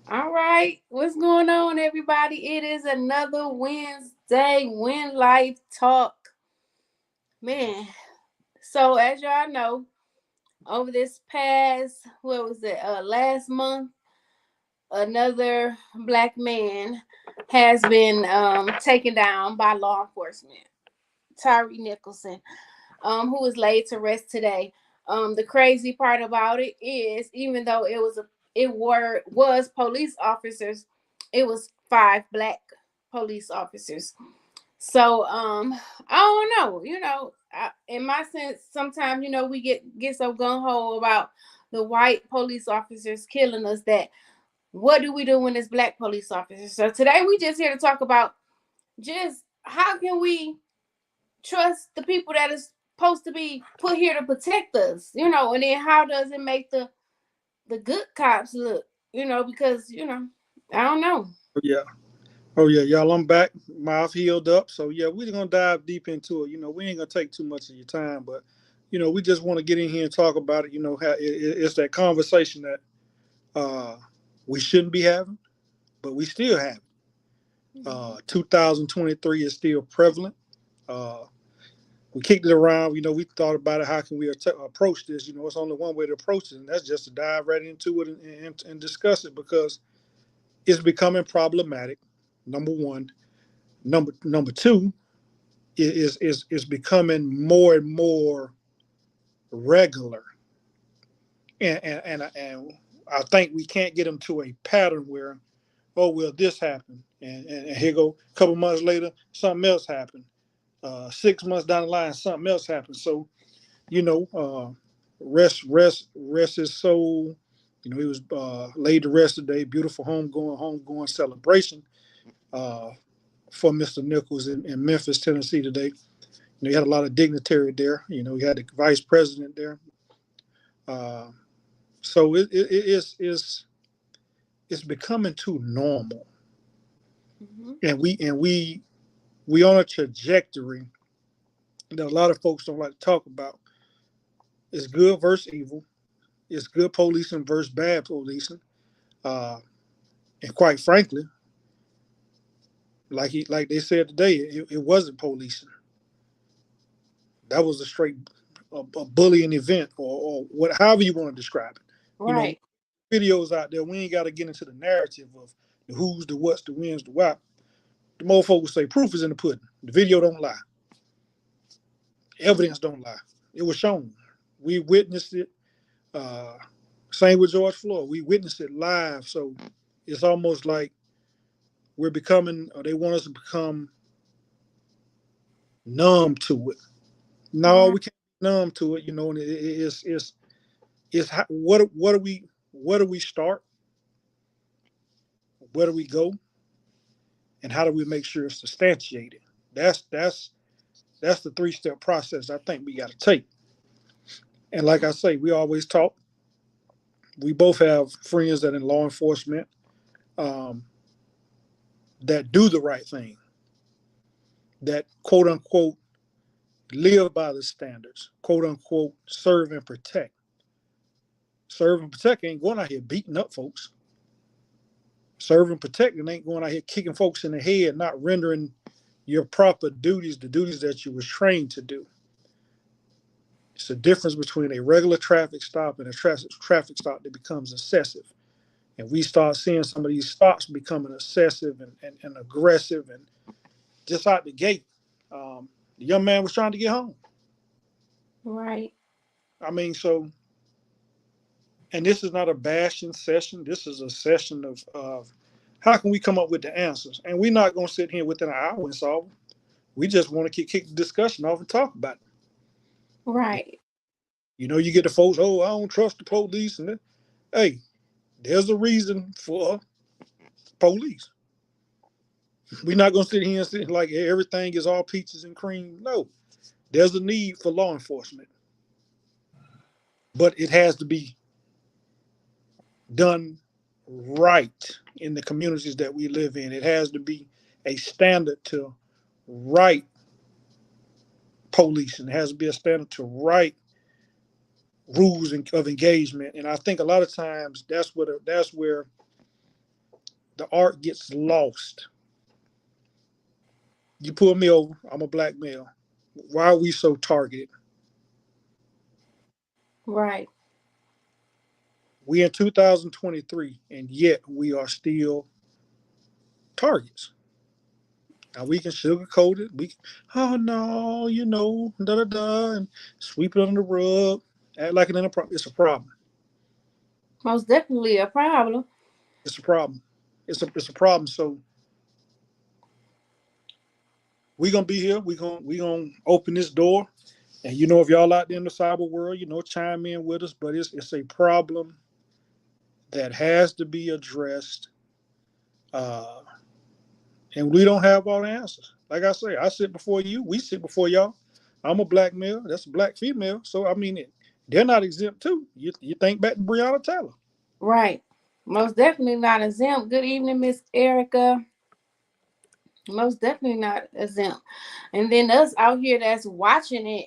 All right, what's going on, everybody? It is another Wednesday, When Life Talk. Man, so as y'all know, over this past, what was it, last month, another black man has been taken down by law enforcement. Tyree Nicholson, who was laid to rest today. The crazy part about it is, even though it was police officers, it was five black police officers. So I don't know. In my sense, sometimes we get so gung ho about the white police officers killing us that what do we do when it's black police officers? So today we just here to talk about just how can we trust the people that is supposed to be put here to protect us, and then how does it make the good cops look, because I don't know. Yeah. Oh yeah, y'all. I'm back. Mouth healed up. So yeah, we're gonna dive deep into it. We ain't gonna take too much of your time, but we just want to get in here and talk about it. How it's that conversation that uh, we shouldn't be having, but we still have. 2023 is still prevalent. Uh, we kicked it around. We thought about it. How can we approach this? It's only one way to approach it, and that's just to dive right into it and discuss it because it's becoming problematic. Number one. Number two is becoming more and more regular, and I think we can't get them to a pattern where, oh well, this happened, and here go a couple months later, something else happened. 6 months down the line, something else happened. So rest his soul. He was laid to rest today. Beautiful homegoing celebration uh, for Mr. Nichols in Memphis, Tennessee today. You had a lot of dignitary there. You had the vice president there. Uh, so it's becoming too normal, and we on a trajectory that a lot of folks don't like to talk about. It's good versus evil. It's good policing versus bad policing. Uh, and quite frankly, like they said today, it wasn't policing. That was a straight a bullying event, or what, however you want to describe it. Right. Videos out there. We ain't got to get into the narrative of the who's, the what's, the wins, the why. The motherfuckers say proof is in the pudding. The video don't lie. Evidence don't lie. It was shown. We witnessed it. Uh, Same with George Floyd. We witnessed it live. So it's almost like we're becoming, or they want us to become numb to it. No, Right. we can't be numb to it. And it's how, what do we start? Where do we go? And how do we make sure it's substantiated? That's the 3-step process I think we got to take. And like I say, we always talk. We both have friends that in law enforcement um, that do the right thing, that quote unquote live by the standards, quote unquote serve and protect. Serve and protect ain't going out here beating up folks. Serve and protect ain't going out here kicking folks in the head, not rendering your proper duties, the duties that you was trained to do. It's the difference between a regular traffic stop and a traffic stop that becomes excessive. And we start seeing some of these stops becoming excessive and aggressive and just out the gate. The young man was trying to get home. Right. I mean, so, and this is not a bashing session. This is a session of how can we come up with the answers? And we're not going to sit here within an hour and solve them. We just want to kick the discussion off and talk about it. Right. You get the folks, oh, I don't trust the police. And hey, there's a reason for police. We're not going to sit here and sit like everything is all peaches and cream. No, there's a need for law enforcement, but it has to be done right in the communities that we live in. It has to be a standard to right policing. It has to be a standard to right rules of engagement. And I think a lot of times that's where the art gets lost. You pull me over, I'm a black male. Why are we so targeted? Right. We in 2023, and yet we are still targets. Now we can sugarcoat it. Oh no, da da da, and sweep it under the rug, act like it's a problem. Most definitely a problem. It's a problem. It's a problem. So we gonna be here. We gonna open this door, and if y'all out there in the cyber world, chime in with us. But it's a problem that has to be addressed, uh, and we don't have all the answers. Like I say, I sit before you. We sit before y'all. I'm a black male. That's a black female. So I mean, they're not exempt too. You think back to Breonna Taylor. Right. Most definitely not exempt. Good evening, Miss Erica. Most definitely not exempt. And then us out here that's watching it,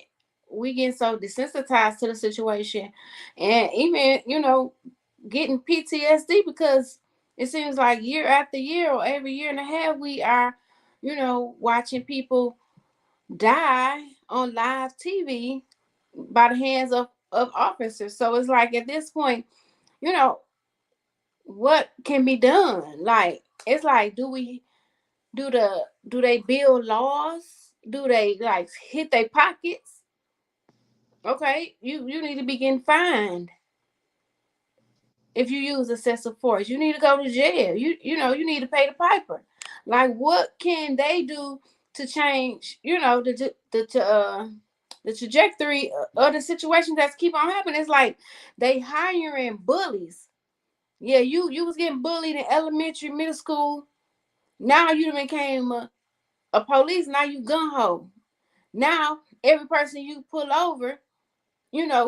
we get so desensitized to the situation, and even getting PTSD because it seems like year after year or every year and a half we are, watching people die on live TV by the hands of officers. So it's like at this point, you know, what can be done? Like it's like do they build laws? Do they like hit their pockets? Okay, you need to be getting fined if you use excessive force. You need to go to jail. You need to pay the piper. Like what can they do to change? The trajectory of the situation that's keep on happening. It's like they hiring bullies. Yeah, you was getting bullied in elementary, middle school. Now you became a police. Now you gun ho. Now every person you pull over,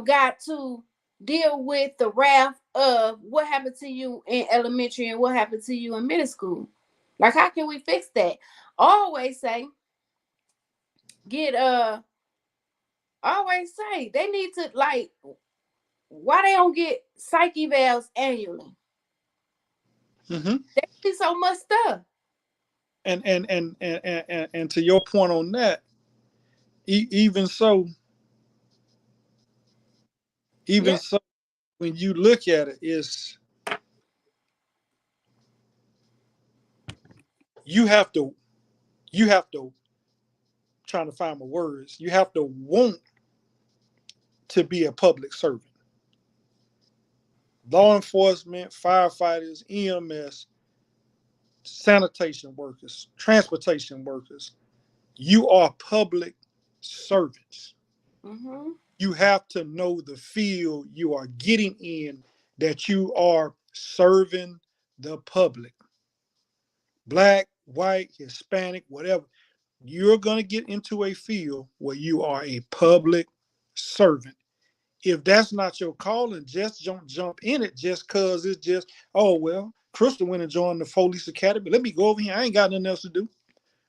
got to deal with the wrath of what happened to you in elementary and what happened to you in middle school. Like, how can we fix that? Always say, get always say they need to like why they don't get psych evals annually. Mm-hmm. They see so much stuff. And to your point on that, even so, even Yep. so, when you look at it, is you have to you have to trying to find my words. You have to want to be a public servant. Law enforcement, firefighters, EMS, sanitation workers, transportation workers. You are public servants. Mm-hmm. You have to know the field you are getting in, that you are serving the public. Black, white, Hispanic, whatever. You're going to get into a field where you are a public servant. If that's not your calling, just don't jump in it just because it's just, oh, well, Crystal went and joined the police academy. Let me go over here. I ain't got nothing else to do.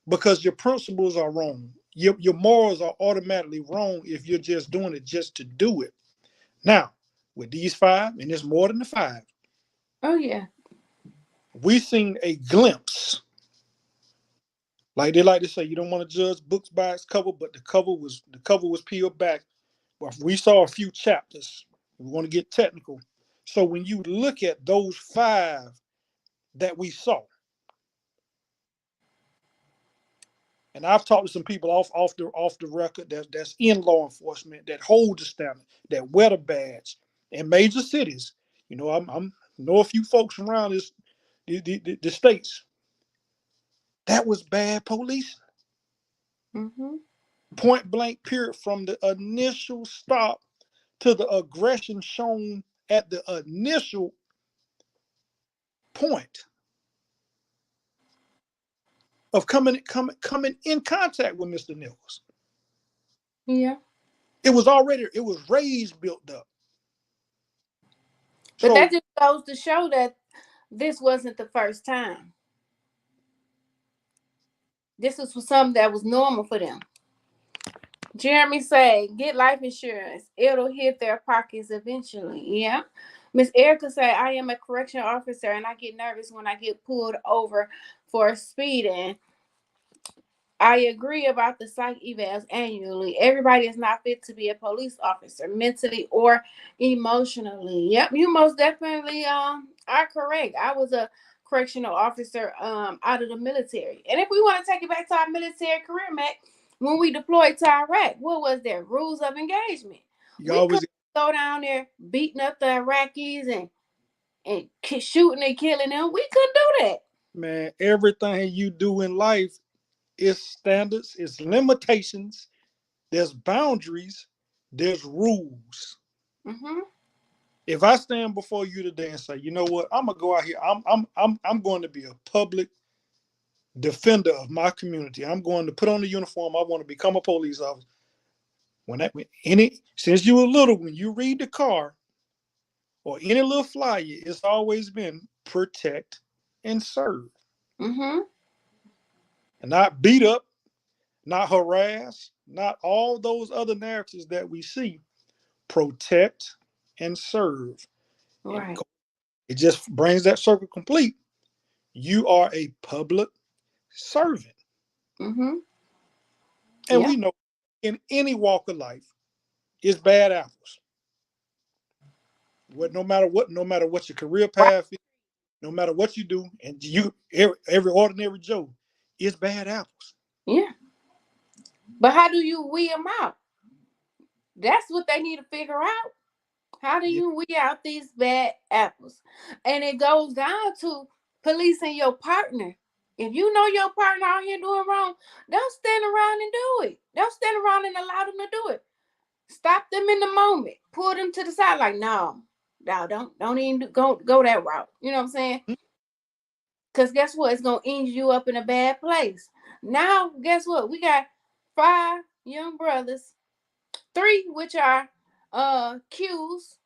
Because your principles are wrong. Your morals are automatically wrong if you're just doing it just to do it. Now, with these five, and it's more than the five, Oh yeah. we seen a glimpse. Like they like to say, you don't want to judge books by its cover, but the cover was peeled back. But we saw a few chapters. We want to get technical. So when you look at those five that we saw, and I've talked to some people off the record that's in law enforcement that hold the standard, that wear the badge in major cities. I'm know a few folks around the states. That was bad police. Mm-hmm. Point blank period, from the initial stop to the aggression shown at the initial point of coming in contact with Mr. Nichols. Yeah. It was rage built up. But So that just goes to show that this wasn't the first time. This was something that was normal for them. Jeremy say, get life insurance. It'll hit their pockets eventually. Yeah. Miss Erica say, I am a correction officer and I get nervous when I get pulled over for speeding. I agree about the psych evals annually. Everybody is not fit to be a police officer, mentally or emotionally. Yep, you most definitely are correct. I was a correctional officer out of the military. And if we want to take it back to our military career, Mac, when we deployed to Iraq, what was their rules of engagement? You We always, couldn't go down there beating up the Iraqis and shooting and killing them. We couldn't do that. man, everything you do in life is standards, it's limitations, there's boundaries, there's rules. Mm-hmm. If I stand before you today and say, you know what, I'm gonna go out here, I'm going to be a public defender of my community. I'm going to put on the uniform. I want to become a police officer. When any since you were little, when you read the car or any little flyer, it's always been protect and serve, Mm-hmm. and not beat up, not harass, not all those other narratives that we see. Protect and serve, and Right. it just brings that circle complete. You are a public servant, Mm-hmm. and Yep. we know in any walk of life, it's bad apples. What no matter what your career Right. path is, no matter what you do, and you every ordinary Joe, it's bad apples. Yeah. But how do you weed them out? That's what they need to figure out. How do Yeah. you weed out these bad apples? And it goes down to policing your partner. If you know your partner out here doing wrong, don't stand around and do it. Don't stand around and allow them to do it. Stop them in the moment. Pull them to the side. Like, no, no, don't even go that route. You know what I'm saying? Because guess what? It's gonna end you up in a bad place. Now, guess what? We got 5 young brothers, 3 which are Q's,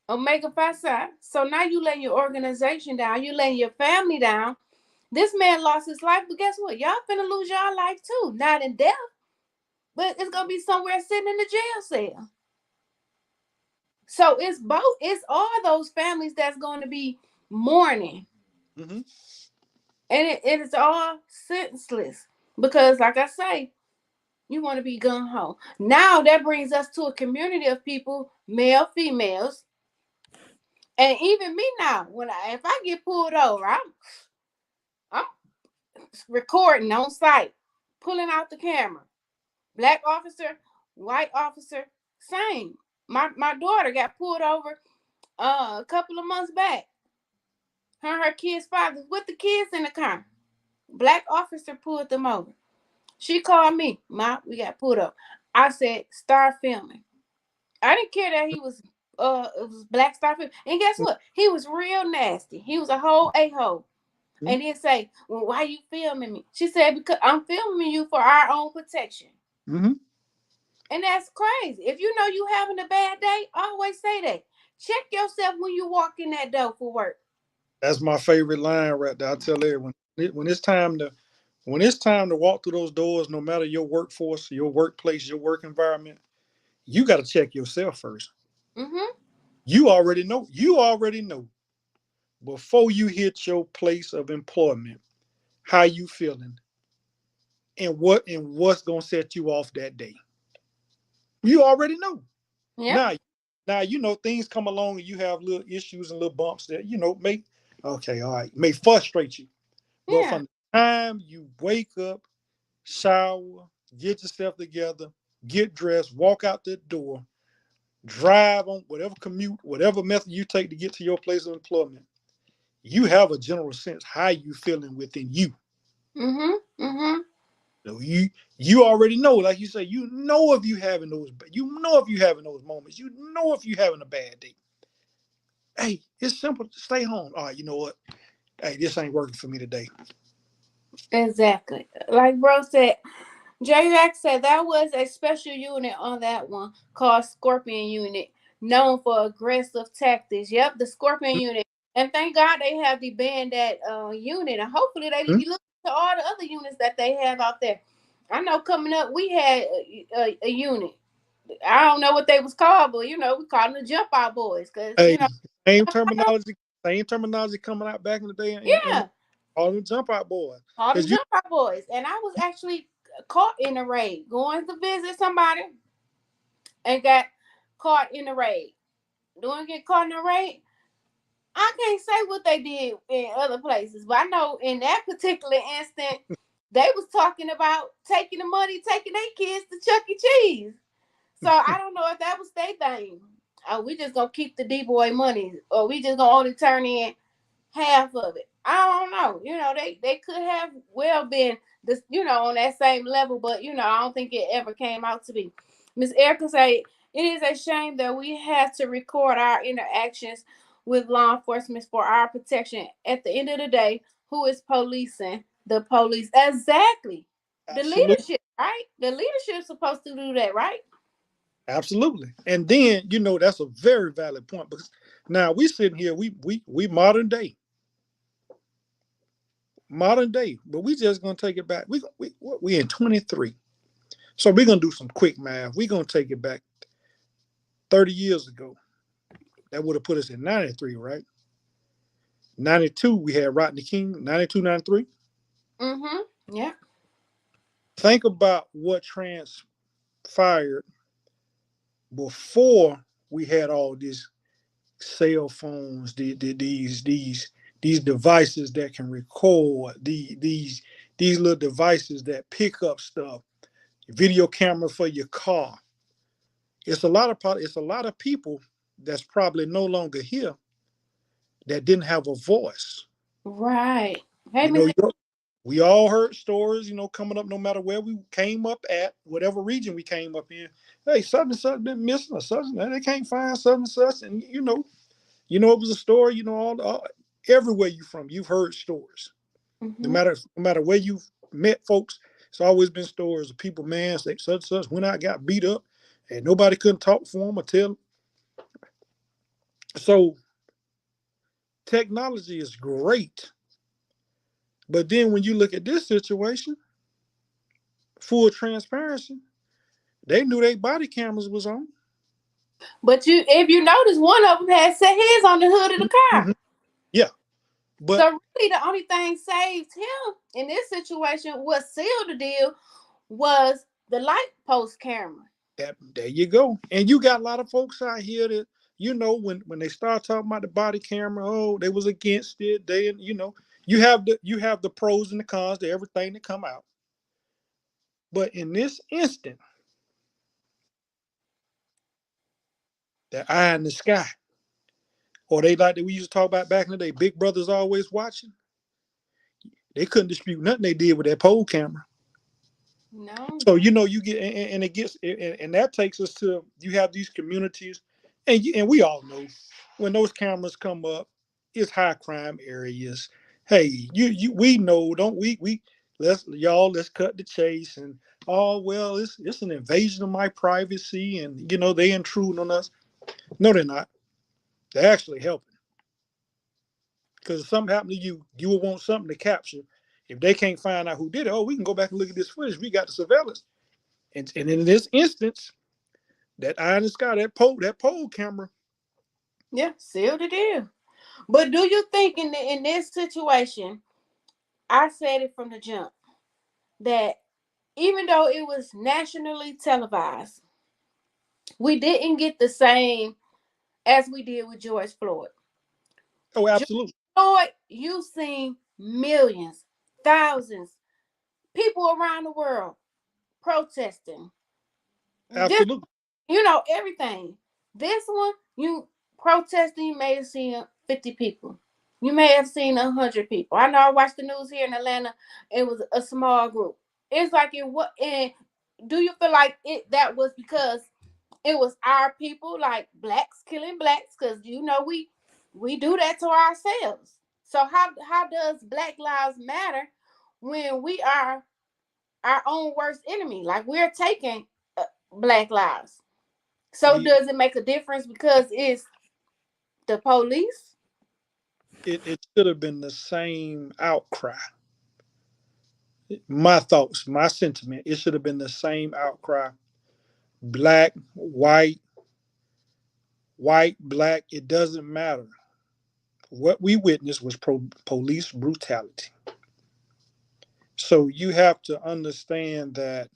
Omega Phi Psi. So now you letting your organization down, you letting your family down. This man lost his life, but guess what? Y'all finna lose y'all life too. Not in death, but it's gonna be somewhere sitting in the jail cell. So it's both, it's all those families that's going to be mourning. Mm-hmm. And it is all senseless. Because like I say, you want to be gung ho. Now that brings us to a community of people, male, females, and even me now. When if I get pulled over, I'm recording on site, pulling out the camera. Black officer, white officer, same. My daughter got pulled over a couple of months back. Her and her kids' father with the kids in the car. Black officer pulled them over. She called me, Ma, we got pulled up. I said, start filming. I didn't care that he was it was black star film. And guess what? He was real nasty. He was a whole a-hole. And then say, well, why you filming me? She said, because I'm filming you for our own protection. Mm-hmm. And that's crazy. If you know you having a bad day, always say that. Check yourself when you walk in that door for work. That's my favorite line right there. I tell everyone when it's time to walk through those doors, no matter your workforce, your workplace, your work environment, you got to check yourself first. Mm-hmm. You already know. You already know before you hit your place of employment how you feeling and what's gonna set you off that day. You already know. Yeah. Now, you know things come along and you have little issues and little bumps that may okay, all right, may frustrate you. But Yeah. from the time you wake up, shower, get yourself together, get dressed, walk out the door, drive on whatever commute, whatever method you take to get to your place of employment, you have a general sense how you feeling within you. Mm-hmm. Mm-hmm. So you already know, like you say, you know if you having those moments, you know if you having a bad day. Hey, it's simple. Stay home. All right, you know what? Hey, this ain't working for me today. Exactly. Like bro said, J-Rack said that was a special unit on that one called Scorpion Unit, known for aggressive tactics. Yep, the Scorpion Unit. And thank God they have the band that unit. And hopefully they Mhm. look to all the other units that they have out there. I know coming up, we had a unit. I don't know what they was called, but we called them the jump out boys, cause Hey, same terminology coming out back in the day, and yeah, all them jump out boys. all them Because you, jump out boys. And I was actually caught in a raid, going to visit somebody, and got caught in a raid. Doing get caught in a raid. I can't say what they did in other places, but I know in that particular instant, they was talking about taking the money, taking their kids to Chuck E. Cheese. So I don't know if that was their thing. Oh, we just gonna keep the D boy money, or we just gonna only turn in half of it. I don't know. They could have well been this, on that same level, but I don't think it ever came out to be. Miss Erica say it is a shame that we have to record our interactions with law enforcement for our protection. At the end of the day, who is policing the police? Exactly. The absolutely, leadership, right? The leadership's supposed to do that, right? absolutely. And then that's a very valid point, because now we sitting here, we modern day, but we just gonna take it back. We in 23, so we're gonna do some quick math. We're gonna take it back 30 years ago. That would have put us in 93, right? 92, we had Rodney King. 92, 93. Mm-hmm. Yeah. Think about what transpired before we had all these cell phones, these devices that can record, these little devices that pick up stuff, video camera for your car. It's a lot of people that's probably no longer here that didn't have a voice. Right. Hey, You know, Miss. you know, we all heard stories, coming up, no matter where we came up at, whatever region we came up in. Hey, such and such been missing, or such and they can't find such and such, and it was a story. Everywhere you from, you've heard stories. No Mm-hmm. matter no matter where you've met folks, it's always been stories of people, man, say such and such went out, got beat up, and nobody couldn't talk for them or tell them. So technology is great, but then when you look at this situation, full transparency, they knew their body cameras was on. But if you notice, one of them had set his on the hood of the car. Mhm. Yeah, So but really, the only thing saved him in this situation, what sealed the deal, was the light post camera. there you go. And you got a lot of folks out here that when they start talking about the body camera, oh, they was against it. You have the pros and the cons to everything that come out. But in this instant, the eye in the sky, or they like that we used to talk about back in the day, Big Brother's always watching. They couldn't dispute nothing they did with that pole camera. No. So you get, and it gets, and that takes us to, you have these communities, and we all know when those cameras come up, it's high crime areas. Hey, we know, don't we let's cut the chase, and oh well, it's an invasion of my privacy, and they intrude on us. No, they're not. They're actually helping, because if something happened to you, you will want something to capture. If they can't find out who did it, oh, we can go back and look at this footage. We got the surveillance. And in this instance, that eye in the sky, that pole camera. Yeah, sealed the deal. But do you think in this situation, I said it from the jump, that even though it was nationally televised, we didn't get the same as we did with George Floyd. Oh, George absolutely, Floyd, you seen millions, thousands, people around the world protesting. Just absolutely. everything. This one, you protesting, you may have seen 50 people. You may have seen 100 people. I know I watched the news here in Atlanta. It was a small group. It's like it what and do you feel like it that was because it was our people, like blacks killing blacks? Because we do that to ourselves. So how does Black Lives Matter when we are our own worst enemy? Like we're taking black lives. So We does it make a difference because it's the police? it should have been the same outcry. my thoughts, my sentiment, it should have been the same outcry. Black, white, black, it doesn't matter. What we witnessed was police brutality. So you have to understand that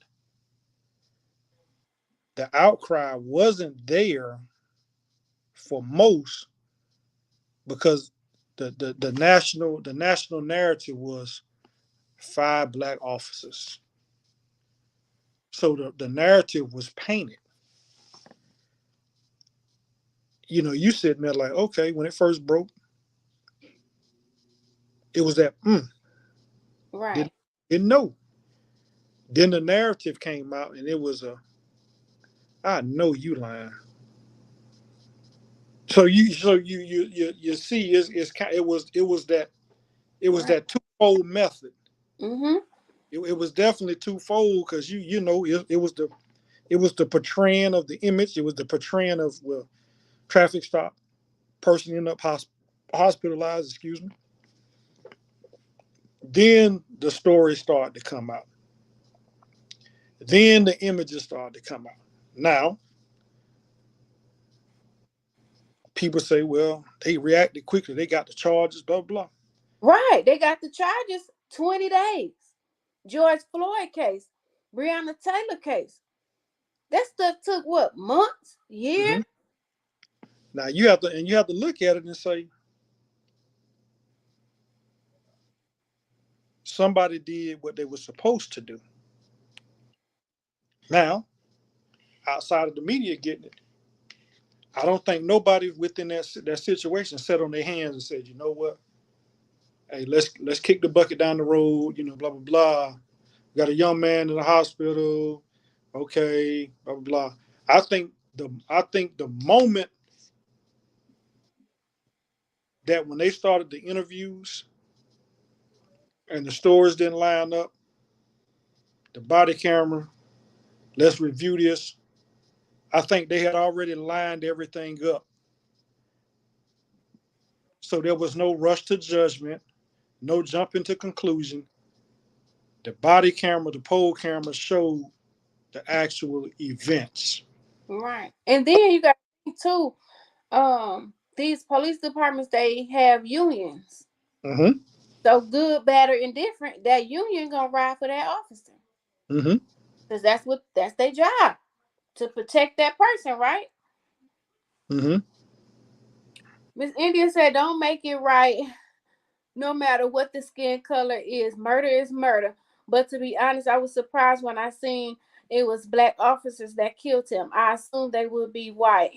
the outcry wasn't there for most because the national narrative was five black officers. So the narrative was painted. You sitting there like, okay, when it first broke, it was that Right. didn't know. Then the narrative came out and it was I know you lying. So you see it was Right. that twofold method. Mm-hmm. It was definitely twofold because it was the portraying of the image. It was the portraying of, well, traffic stop, person end up hospitalized. Excuse me. Then the stories started to come out. Then the images started to come out. Now people say, well, they reacted quickly. They got the charges. Blah blah. Right. They got the charges 20 days. George Floyd case, Breonna Taylor case. That stuff took what, months, year? Mm-hmm. Now you have to look at it and say somebody did what they were supposed to do. Now, outside of the media getting it, I don't think nobody within that situation sat on their hands and said, you know what, hey, let's kick the bucket down the road, blah blah blah. We got a young man in the hospital, okay, blah blah blah. I think the moment that when they started the interviews and the stories didn't line up, the body camera, let's review this. I think they had already lined everything up. So there was no rush to judgment, no jumping to conclusion. The body camera, the poll camera showed the actual events. Right. And then you got too, these police departments, they have unions. Mm-hmm. So good, bad, or indifferent, that union gonna ride for that officer. Mm-hmm. Because that's their job. To protect that person, right? Mm-hmm. Miss India said, don't make it right no matter what the skin color is. Murder is murder. But to be honest, I was surprised when I seen it was black officers that killed him. I assumed they would be white.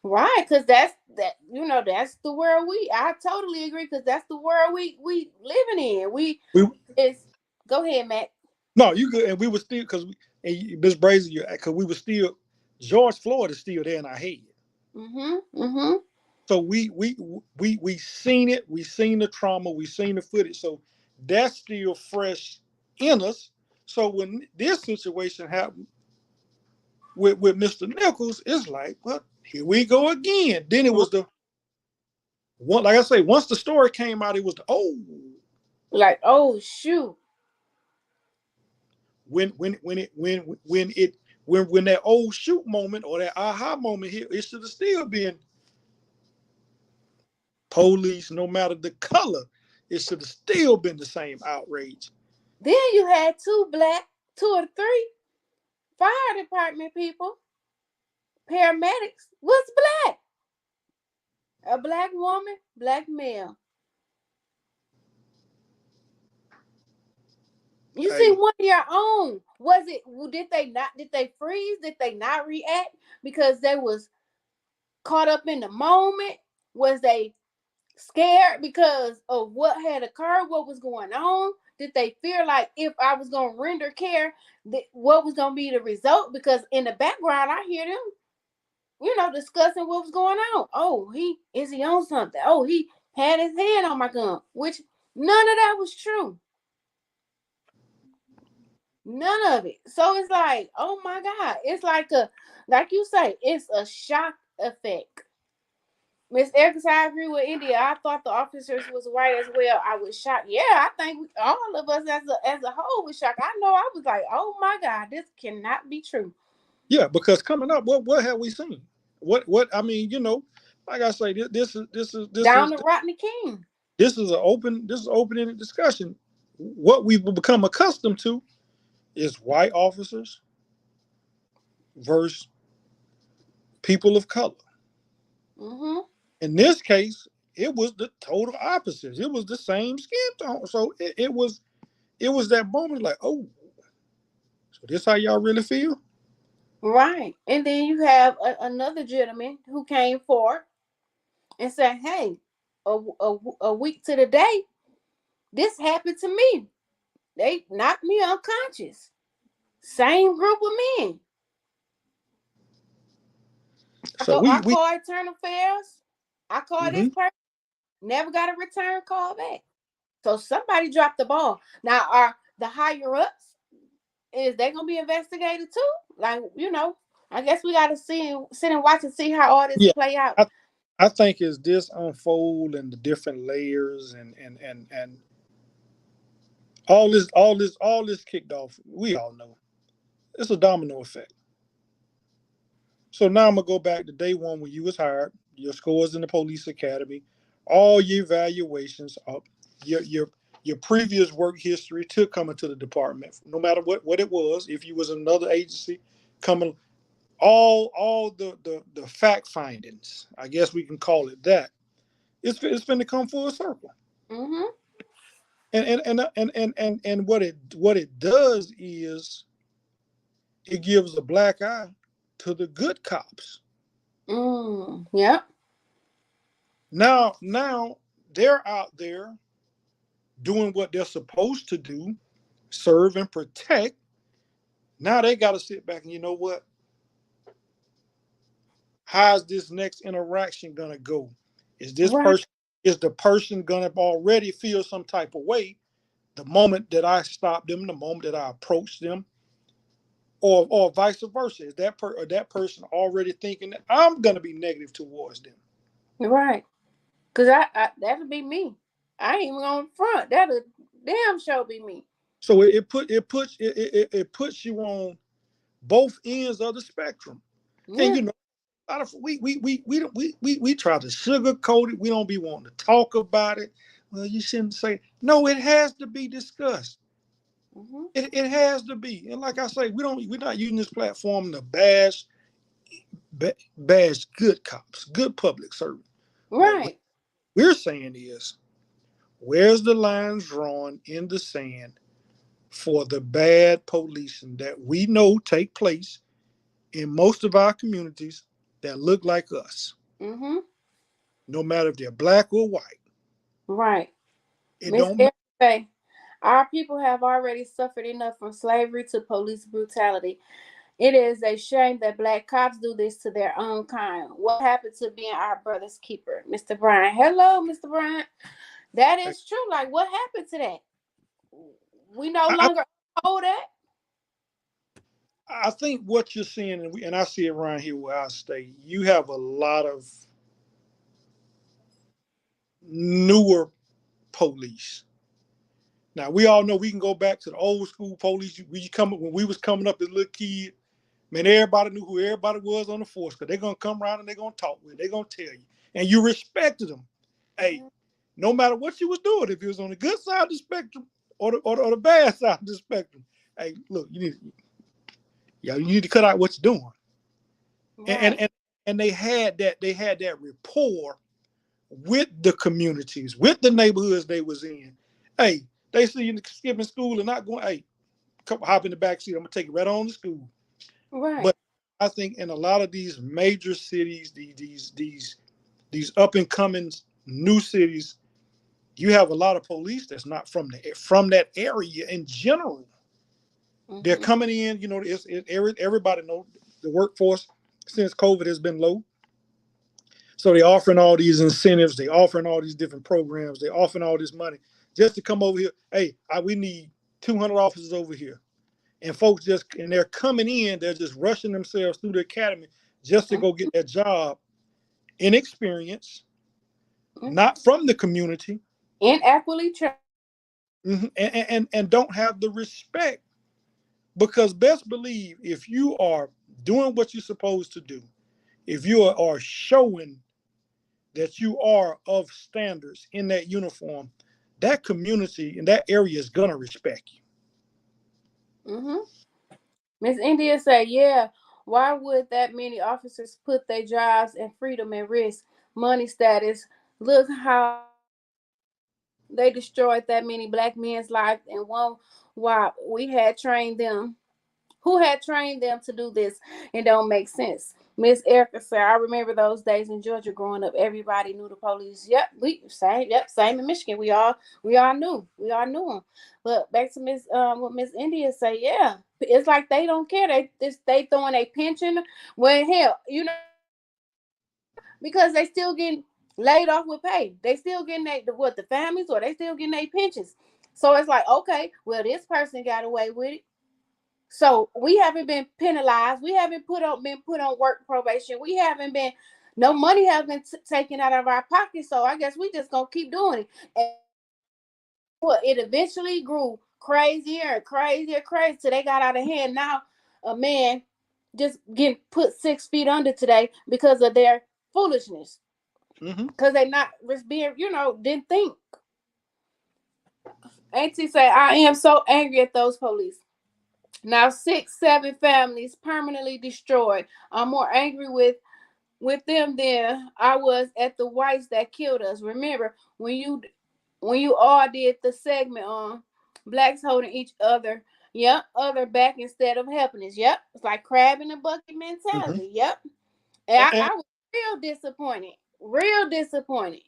Right, because that's the world I totally agree, because that's the world we living in. We It's Go ahead, Matt. no, you good, and we were still Miss Brazy, because we were still George Floyd is still there in our head. Mm-hmm. Mm-hmm. So we seen it, we seen the trauma, we seen the footage. So that's still fresh in us. So when this situation happened with Mr. Nichols, it's like, well, here we go again. Then it was the one, like I say, once the story came out, it was the Like, oh shoot. when that old shoot moment or that aha moment here, it should have still been police, no matter the color. It should have still been the same outrage. Then you had two or three fire department people, paramedics, was black. A black woman, black male. You see, Hey, one of your own. Was it? Did they not? Did they freeze? Did they not react because they was caught up in the moment? Was they scared because of what had occurred? What was going on? Did they fear like if I was gonna render care, what was gonna be the result? Because in the background, I hear them, discussing what was going on. Oh, he on something? Oh, he had his hand on my gun, which none of that was true. None of it. So it's like, oh my God. It's like you say, it's a shock effect. Miss Erica, I agree with India. I thought the officers was white as well. I was shocked. Yeah, I think all of us as a whole was shocked. I know I was like, oh my God, this cannot be true. Yeah, because coming up, what have we seen? What I mean, like I say, Down to Rodney King. this is an open-ended discussion. What we've become accustomed to is white officers versus people of color. Mm-hmm. In this case, it was the total opposite. It was the same skin tone. So it was that moment like, oh, so this how y'all really feel? Right. And then you have another gentleman who came forward and said, hey, a week to the day, this happened to me. They knocked me unconscious. Same group of men. So I we called Internal Affairs. I called this mhm. person. Never got a return call back. So somebody dropped the ball. Now, are the higher ups, is they gonna be investigated too? Like, I guess we gotta sit and watch and see how all this Yeah, play out. I, I think as this unfold and the different layers and all this kicked off, we all know it's a domino effect. So now I'm gonna go back to day one when you was hired, your scores in the police academy, all your evaluations, your your previous work history to coming to the department, no matter what it was. If you was another agency, coming, all the fact findings, I guess we can call it that. It's been to come full circle. Mm-hmm. And what it does is it gives a black eye to the good cops. Yep. Now they're out there doing what they're supposed to do, serve and protect. Now they got to sit back and, you know what? How's this next interaction gonna go? Is this Right. person is the person gonna already feel some type of way the moment that I stop them, the moment that I approach them, or vice versa? Is that person already thinking that I'm gonna be negative towards them? Right. Cause I that'll be me. I ain't even on front. That'll damn sure be me. So it puts you on both ends of the spectrum. And Yeah. a lot of we try to sugarcoat it. We don't be wanting to talk about it. Well, you shouldn't say no. It has to be discussed. Mm-hmm. It has to be. And like I say, we're not using this platform to bash good cops, good public servants. What Right. we're saying is, where's the lines drawn in the sand for the bad policing that we know take place in most of our communities that look like us, Mm-hmm. no matter if they're black or white. Right. It Miss don't matter. Erica, our people have already suffered enough from slavery to police brutality. It is a shame that black cops do this to their own kind. What happened to being our brother's keeper? Mr. Bryant. Hello, Mr. Bryant. That is true. Like, what happened to that? We no I, longer hold that. I think what you're seeing, and I see it around here where I stay, you have a lot of newer police. Now we all know we can go back to the old school police. When we was coming up as a little kid, man, everybody knew who everybody was on the force because they're gonna come around and they're gonna talk with, they're gonna tell you, and you respected them. Hey, no matter what you was doing, if it was on the good side of the spectrum or the bad side of the spectrum, hey, look, you need to cut out what you're doing. And Right. and and they had that rapport with the communities, with the neighborhoods they was in. Hey, they see you skipping school and not going, hey, come hop in the back seat. I'm gonna take you right on to school. Right. But I think in a lot of these major cities, these up and coming new cities, you have a lot of police that's not from that area in general. They're Mm-hmm. coming in. Everybody know the workforce since COVID has been low. So they're offering all these incentives, they offering all these different programs, they offering all this money just to come over here. Hey, we need 200 officers over here, and folks and they're coming in, they're just rushing themselves through the academy just to go get that job, inexperienced, Mm. not from the community, Inequally trained. and don't have the respect. Because best believe if you are doing what you're supposed to do, if you are showing that you are of standards in that uniform, that community in that area is gonna respect you. Mm-hmm. Miss India said, yeah, why would that many officers put their jobs and freedom at risk? Money status. Look how they destroyed that many black men's lives and one while we had trained them. Who had trained them to do this? It don't make sense. Miss Erica said, I remember those days in Georgia growing up. Everybody knew the police. Yep, we same. Yep, same in Michigan. We all knew. We all knew them. But back to Miss what Miss India say, yeah, it's like they don't care. They throwing a pension. Well, hell, because they still getting laid off with pay. They still getting the families or they still getting their pensions. So it's like, okay, well, this person got away with it. So we haven't been penalized. We haven't been put on work probation. We haven't been no money has been taken out of our pockets. So I guess we just gonna keep doing it. And what it eventually grew crazier and crazier, crazy till they got out of hand. Now a man just getting put 6 feet under today because of their foolishness. Mm-hmm. Because they not just being, didn't think. Auntie say, I am so angry at those police. Now 6, 7 families permanently destroyed. I'm more angry with them than I was at the whites that killed us. Remember when you all did the segment on blacks holding each other, other back instead of helping us. Yep, it's like crab in the bucket Mm-hmm. mentality. Yep, and And, I was real disappointed.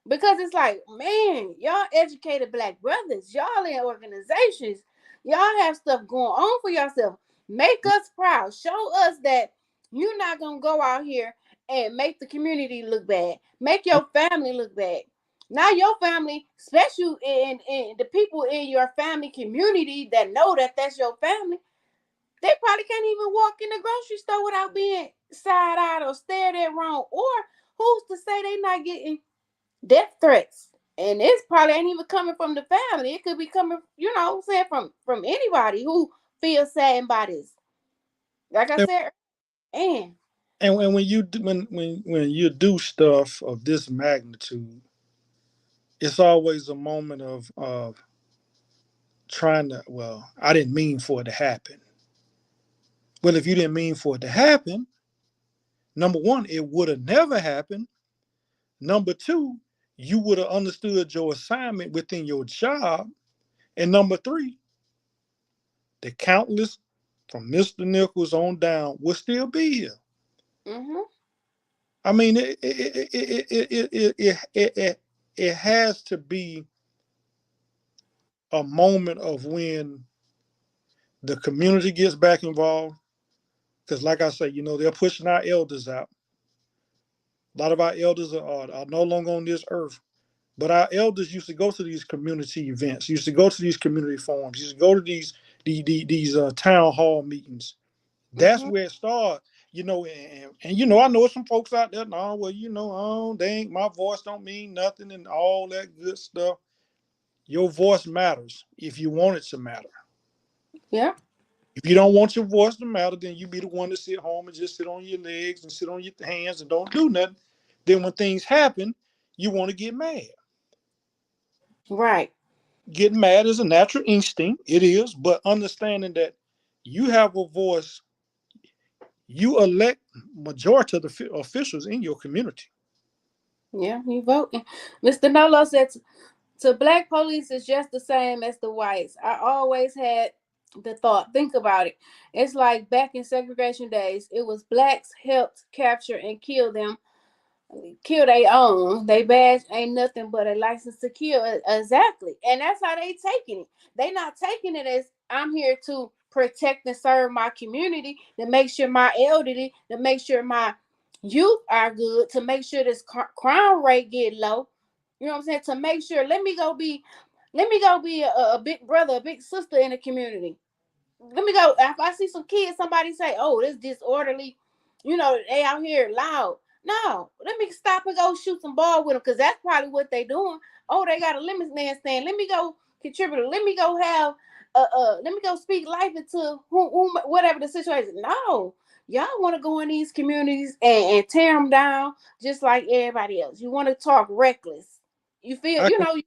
Because it's like, man, y'all educated black brothers, y'all in organizations, y'all have stuff going on for yourself. Make us proud. Show us that you're not gonna go out here and make the community look bad. Make your family look bad. Now your family, especially in the people in your family community that know that that's your family, they probably can't even walk in the grocery store without being side-eyed or stared at wrong. Or who's to say they not getting death threats? And it's probably ain't even coming from the family. It could be coming, saying from anybody who feels sad about this. Like I said, and and when you when you do stuff of this magnitude, it's always a moment of trying to. Well, I didn't mean for it to happen. Well, if you didn't mean for it to happen, number one, it would have never happened. Number two, you would have understood your assignment within your job. And number three, the countless from Mr. Nichols on down will still be here. mm-hmm, I mean, it has to be a moment of when the community gets back involved. Because, like I say, they're pushing our elders out. A lot of our elders are no longer on this earth. But our elders used to go to these community events, used to go to these community forums, used to go to these town hall meetings. That's mm-hmm. where it started. I know some folks out there. No, well, oh, dang, my voice don't mean nothing and all that good stuff. Your voice matters if you want it to matter. Yeah, If you don't want your voice to matter, then you be the one to sit home and just sit on your legs and sit on your hands and don't do nothing. Then when things happen, you want to get mad. right. Getting mad is a natural instinct. It is, but understanding that you have a voice, you elect majority of the officials in your community. Yeah, you voting. Mr. Nolo said to black police is just the same as the whites. I always had the thought, think about it. It's like back in segregation days, it was blacks helped capture and kill their own. They badge ain't nothing but a license to kill. Exactly. And that's how they taking it. They not taking it as I'm here to protect and serve my community, to make sure my elderly, to make sure my youth are good, to make sure this crime rate get low. You know what I'm saying? To make sure, let me go be a big brother, a big sister in the community. Let me go. If I see some kids, somebody say, "Oh, this disorderly," they out here loud. No, let me stop and go shoot some ball with them because that's probably what they doing. Oh, they got a lemon stand. Let me go contribute. Let me go have let me go speak life into whatever the situation. No, y'all want to go in these communities and tear them down just like everybody else. You want to talk reckless. You feel, I can,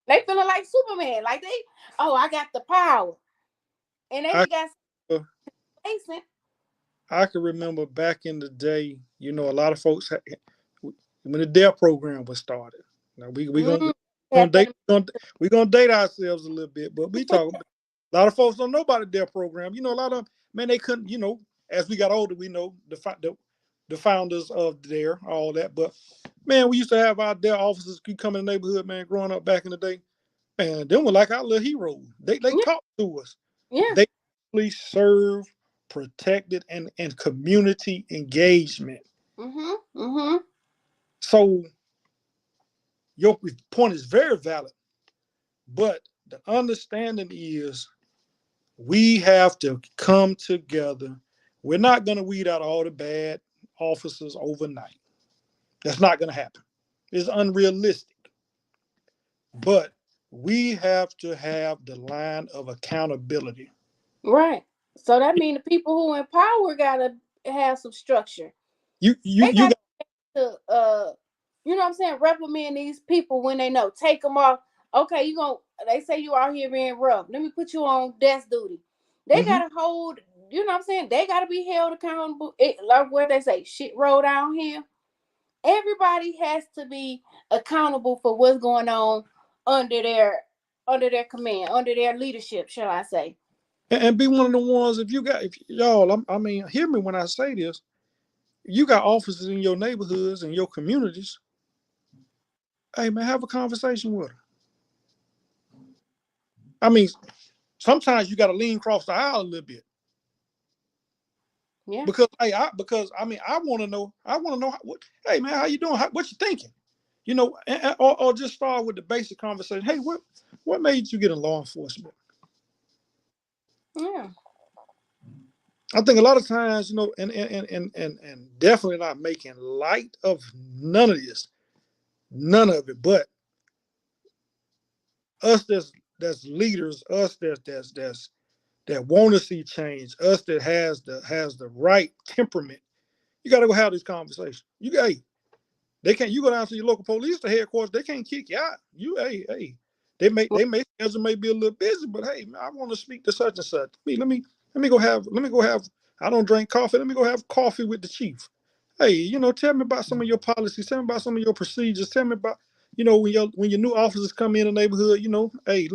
they feeling like Superman, like oh, I got the power, and they I, got uh, facing. I can remember back in the day, a lot of folks when the DARE program was started. Now we Mm, gonna happened. we gonna date ourselves a little bit, but we talk. A lot of folks don't know about the DARE program. A lot of man they couldn't. As we got older, we know the founders of DARE, all that. But man, we used to have our DARE officers come in the neighborhood, man, growing up back in the day. Man, them were like our little heroes. They Yeah, talked to us. yeah. They really serve, protected, and community engagement. Mhm, mhm. So your point is very valid, but the understanding is we have to come together. We're not going to weed out all the bad officers overnight. That's not going to happen. It's unrealistic. But we have to have the line of accountability. Right. So that means the people who in power gotta have some structure. You you They you got got to you know what I'm saying, reprimand these people when they know. Take them off. Okay, you going they say you out here being rough. Let me put you on desk duty. They mhm. gotta hold, you know what I'm saying? They gotta be held accountable. Like what they say, shit roll down here. Everybody has to be accountable for what's going on under their under their command, under their leadership, shall I say. And be one of the ones if y'all I mean hear me when I say this. You got officers in your neighborhoods and your communities. Hey man, have a conversation with them. I mean, sometimes you got to lean across the aisle a little bit Yeah. because I mean I want to know hey man, how you doing? What you thinking? Or just start with the basic conversation. Hey, what made you get in law enforcement? Yeah. I think a lot of times, and definitely not making light of none of this, none of it, but us that's leaders, us that want to see change, us that has the right temperament. You got to go have this conversation. They can't. You go down to your local police, the headquarters. They can't kick you out. Hey. They may schedule may be a little busy, but hey, man, I want to speak to such and such. Let me go have. I don't drink coffee. Let me go have coffee with the chief. Hey, tell me about some of your policies. Tell me about some of your procedures. Tell me about when your new officers come in the neighborhood. Hey,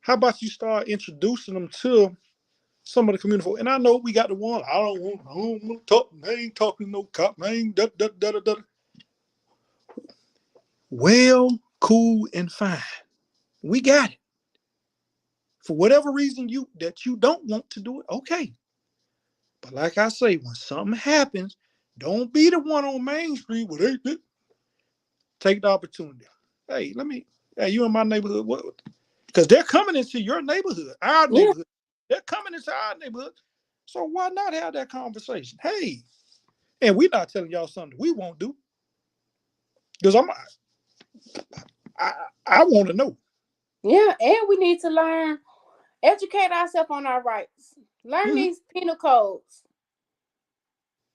how about you start introducing them to some of the community folk? And I know we got the one. I don't want to talk. I ain't talking to no cop. I ain't da da da da da. Well, cool and fine. We got it. For whatever reason you don't want to do it, okay. But like I say, when something happens, don't be the one on Main Street where they take the opportunity. Hey, you in my neighborhood, what? Because they're coming into your neighborhood, our Yeah. neighborhood. They're coming into our neighborhood. So why not have that conversation? Hey, and we're not telling y'all something we won't do. Because I, I want to know. Yeah. And we need to learn, educate ourselves on our rights. Learn Mhm. these penal codes.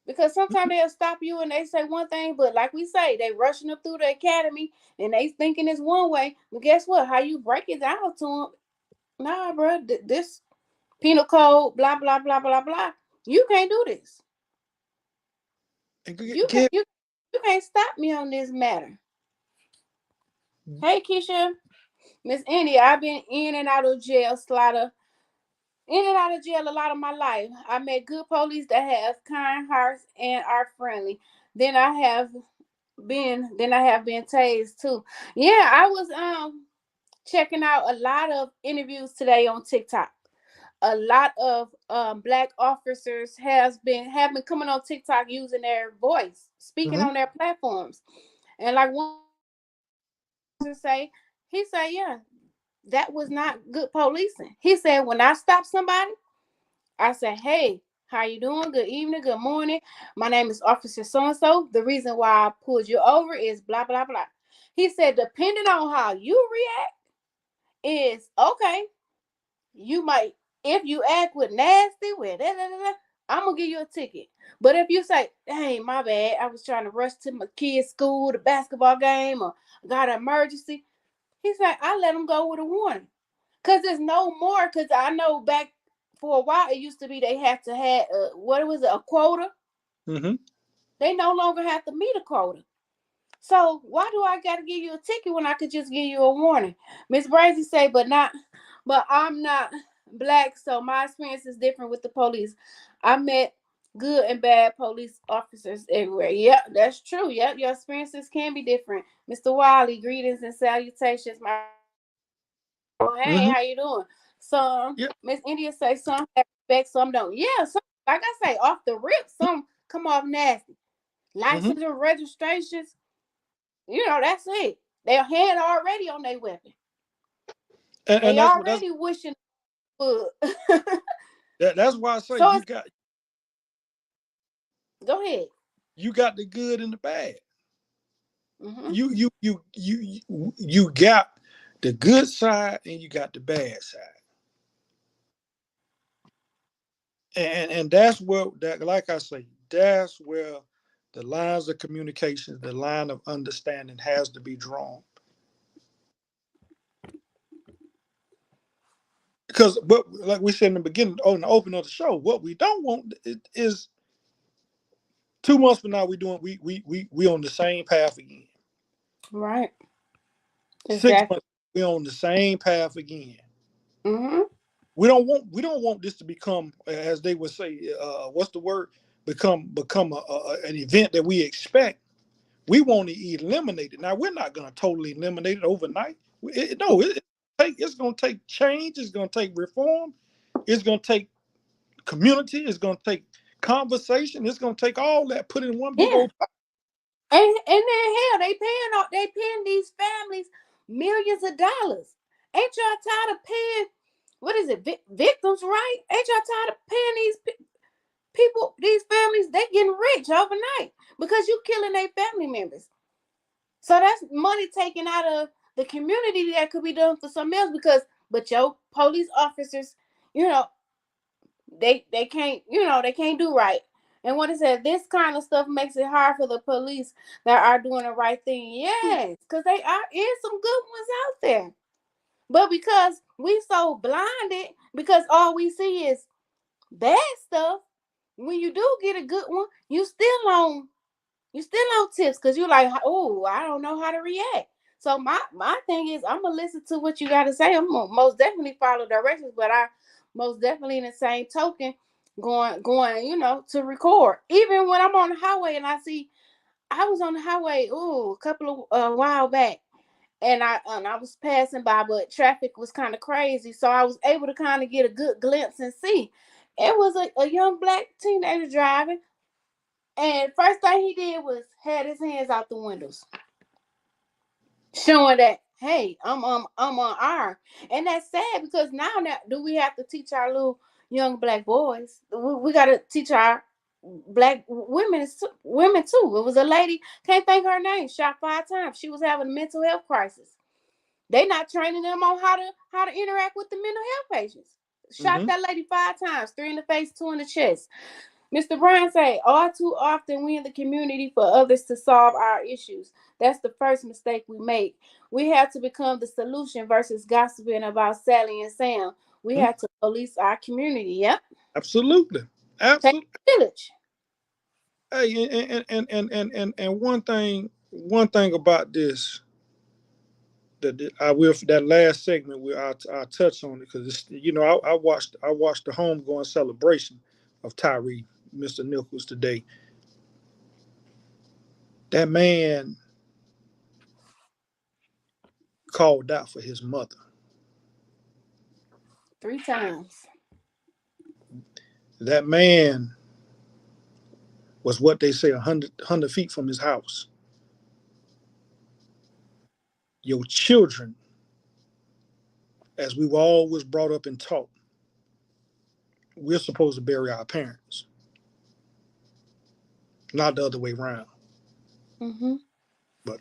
Because sometimes they'll stop you and they say one thing, but like we say, they rushing up through the academy and they thinking it's one way. But guess what? How you break it down to them? Nah, bro, this penal code, blah blah blah blah blah. You can't do this. And You can't. You can't stop me on this matter. Hey, Keisha, Miss India, I've been in and out of jail, Slaughter. In and out of jail a lot of my life. I met good police that have kind hearts and are friendly. Then I have then I have been tased too. Yeah, I was checking out a lot of interviews today on TikTok. A lot of black officers have been coming on TikTok using their voice, speaking Mhm. on their platforms. And like one say, he said, yeah, that was not good policing. He said, when I stop somebody, I said, hey. How you doing? Good evening, good morning. My name is Officer So-and-so. The reason why I pulled you over is blah, blah, blah. He said, depending on how you react is, okay, you might, if you act with nasty, with da, da, da, da, I'm going to give you a ticket. But if you say, hey, my bad, I was trying to rush to my kid's school, the basketball game, or got an emergency, he said, I let him go with a warning. Because there's no more, because I know back for a while, it used to be they had to have, what was it, a quota? Mm-hmm. They no longer have to meet a quota. So why do I got to give you a ticket when I could just give you a warning? Miss Brazy say, but I'm not black, so my experience is different with the police. I met good and bad police officers everywhere. Yep, that's true. Yep, your experiences can be different. Mr. Wiley, greetings and salutations. My oh, hey, Mm-hmm. how you doing? Some Yeah. Miss India say some have respect, some don't. Yeah, some like I say, off the rip, some come off nasty. Mm-hmm. License and registrations, that's it. Their hand already on their weapon. And They that's what that's already wishing would. that's why I say So you it's got go ahead. you got the good and the bad. Hmm. You got the good side and you got the bad side. And that's where that like I say, that's where the lines of communication, the line of understanding has to be drawn. Because what like we said in the beginning, on the opening of the show, what we don't want is 2 months from now we on the same path again. Right. 6 months Exactly. we on the same path again. Hmm. We don't want this to become, as they would say, what's the word? Become an event that we expect. We want to eliminate it. Now we're not going to totally eliminate it overnight. No, it's going to take change. It's going to take reform. It's going to take community. It's going to take conversation. It's going to take all that put in one big Yeah. old pot. And then hell, they paying these families millions of dollars. Ain't y'all tired of paying? What is it? Victims, right? Ain't y'all tired of paying these people, these families? They getting rich overnight because you killing their family members. So that's money taken out of the community that could be done for something else because but your police officers, you know, they can't, they can't do right. And what it said, this kind of stuff makes it hard for the police that are doing the right thing. Yes, because they are is some good ones out there. But because we so blinded, because all we see is bad stuff, when you do get a good one, you still on tips because you're like, oh, I don't know how to react. So my thing is, I'm gonna listen to what you got to say. I'm gonna most definitely follow directions, but I most definitely in the same token going to record. Even when I'm on the highway and I was on the highway, a couple of while back, and I was passing by, but traffic was kind of crazy, so I was able to kind of get a good glimpse and see. It was a young black teenager driving. And first thing he did was had his hands out the windows, showing that hey, I'm on R. And that's sad because now do we have to teach our little young black boys? We got to teach our black women too. It was a lady, can't think her name, shot 5 times. She was having a mental health crisis. They not training them on how to interact with the mental health patients. Shot Mm-hmm. that lady 5 times, 3 in the face, 2 in the chest. Mr. Brown say, all too often we in the community for others to solve our issues. That's the first mistake we make. We have to become the solution versus gossiping about Sally and Sam. We Mm-hmm. have to police our community. Yep. Absolutely, Take absolutely. a village. Hey, and one thing about this that I will that last segment where I touch on it because I watched the homegoing celebration of Tyree, Mr. Nichols today. That man called out for his mother. 3 times. That man was what they say 100 feet from his house. Your children, as we were always brought up and taught, we're supposed to bury our parents, not the other way around. Mm-hmm. But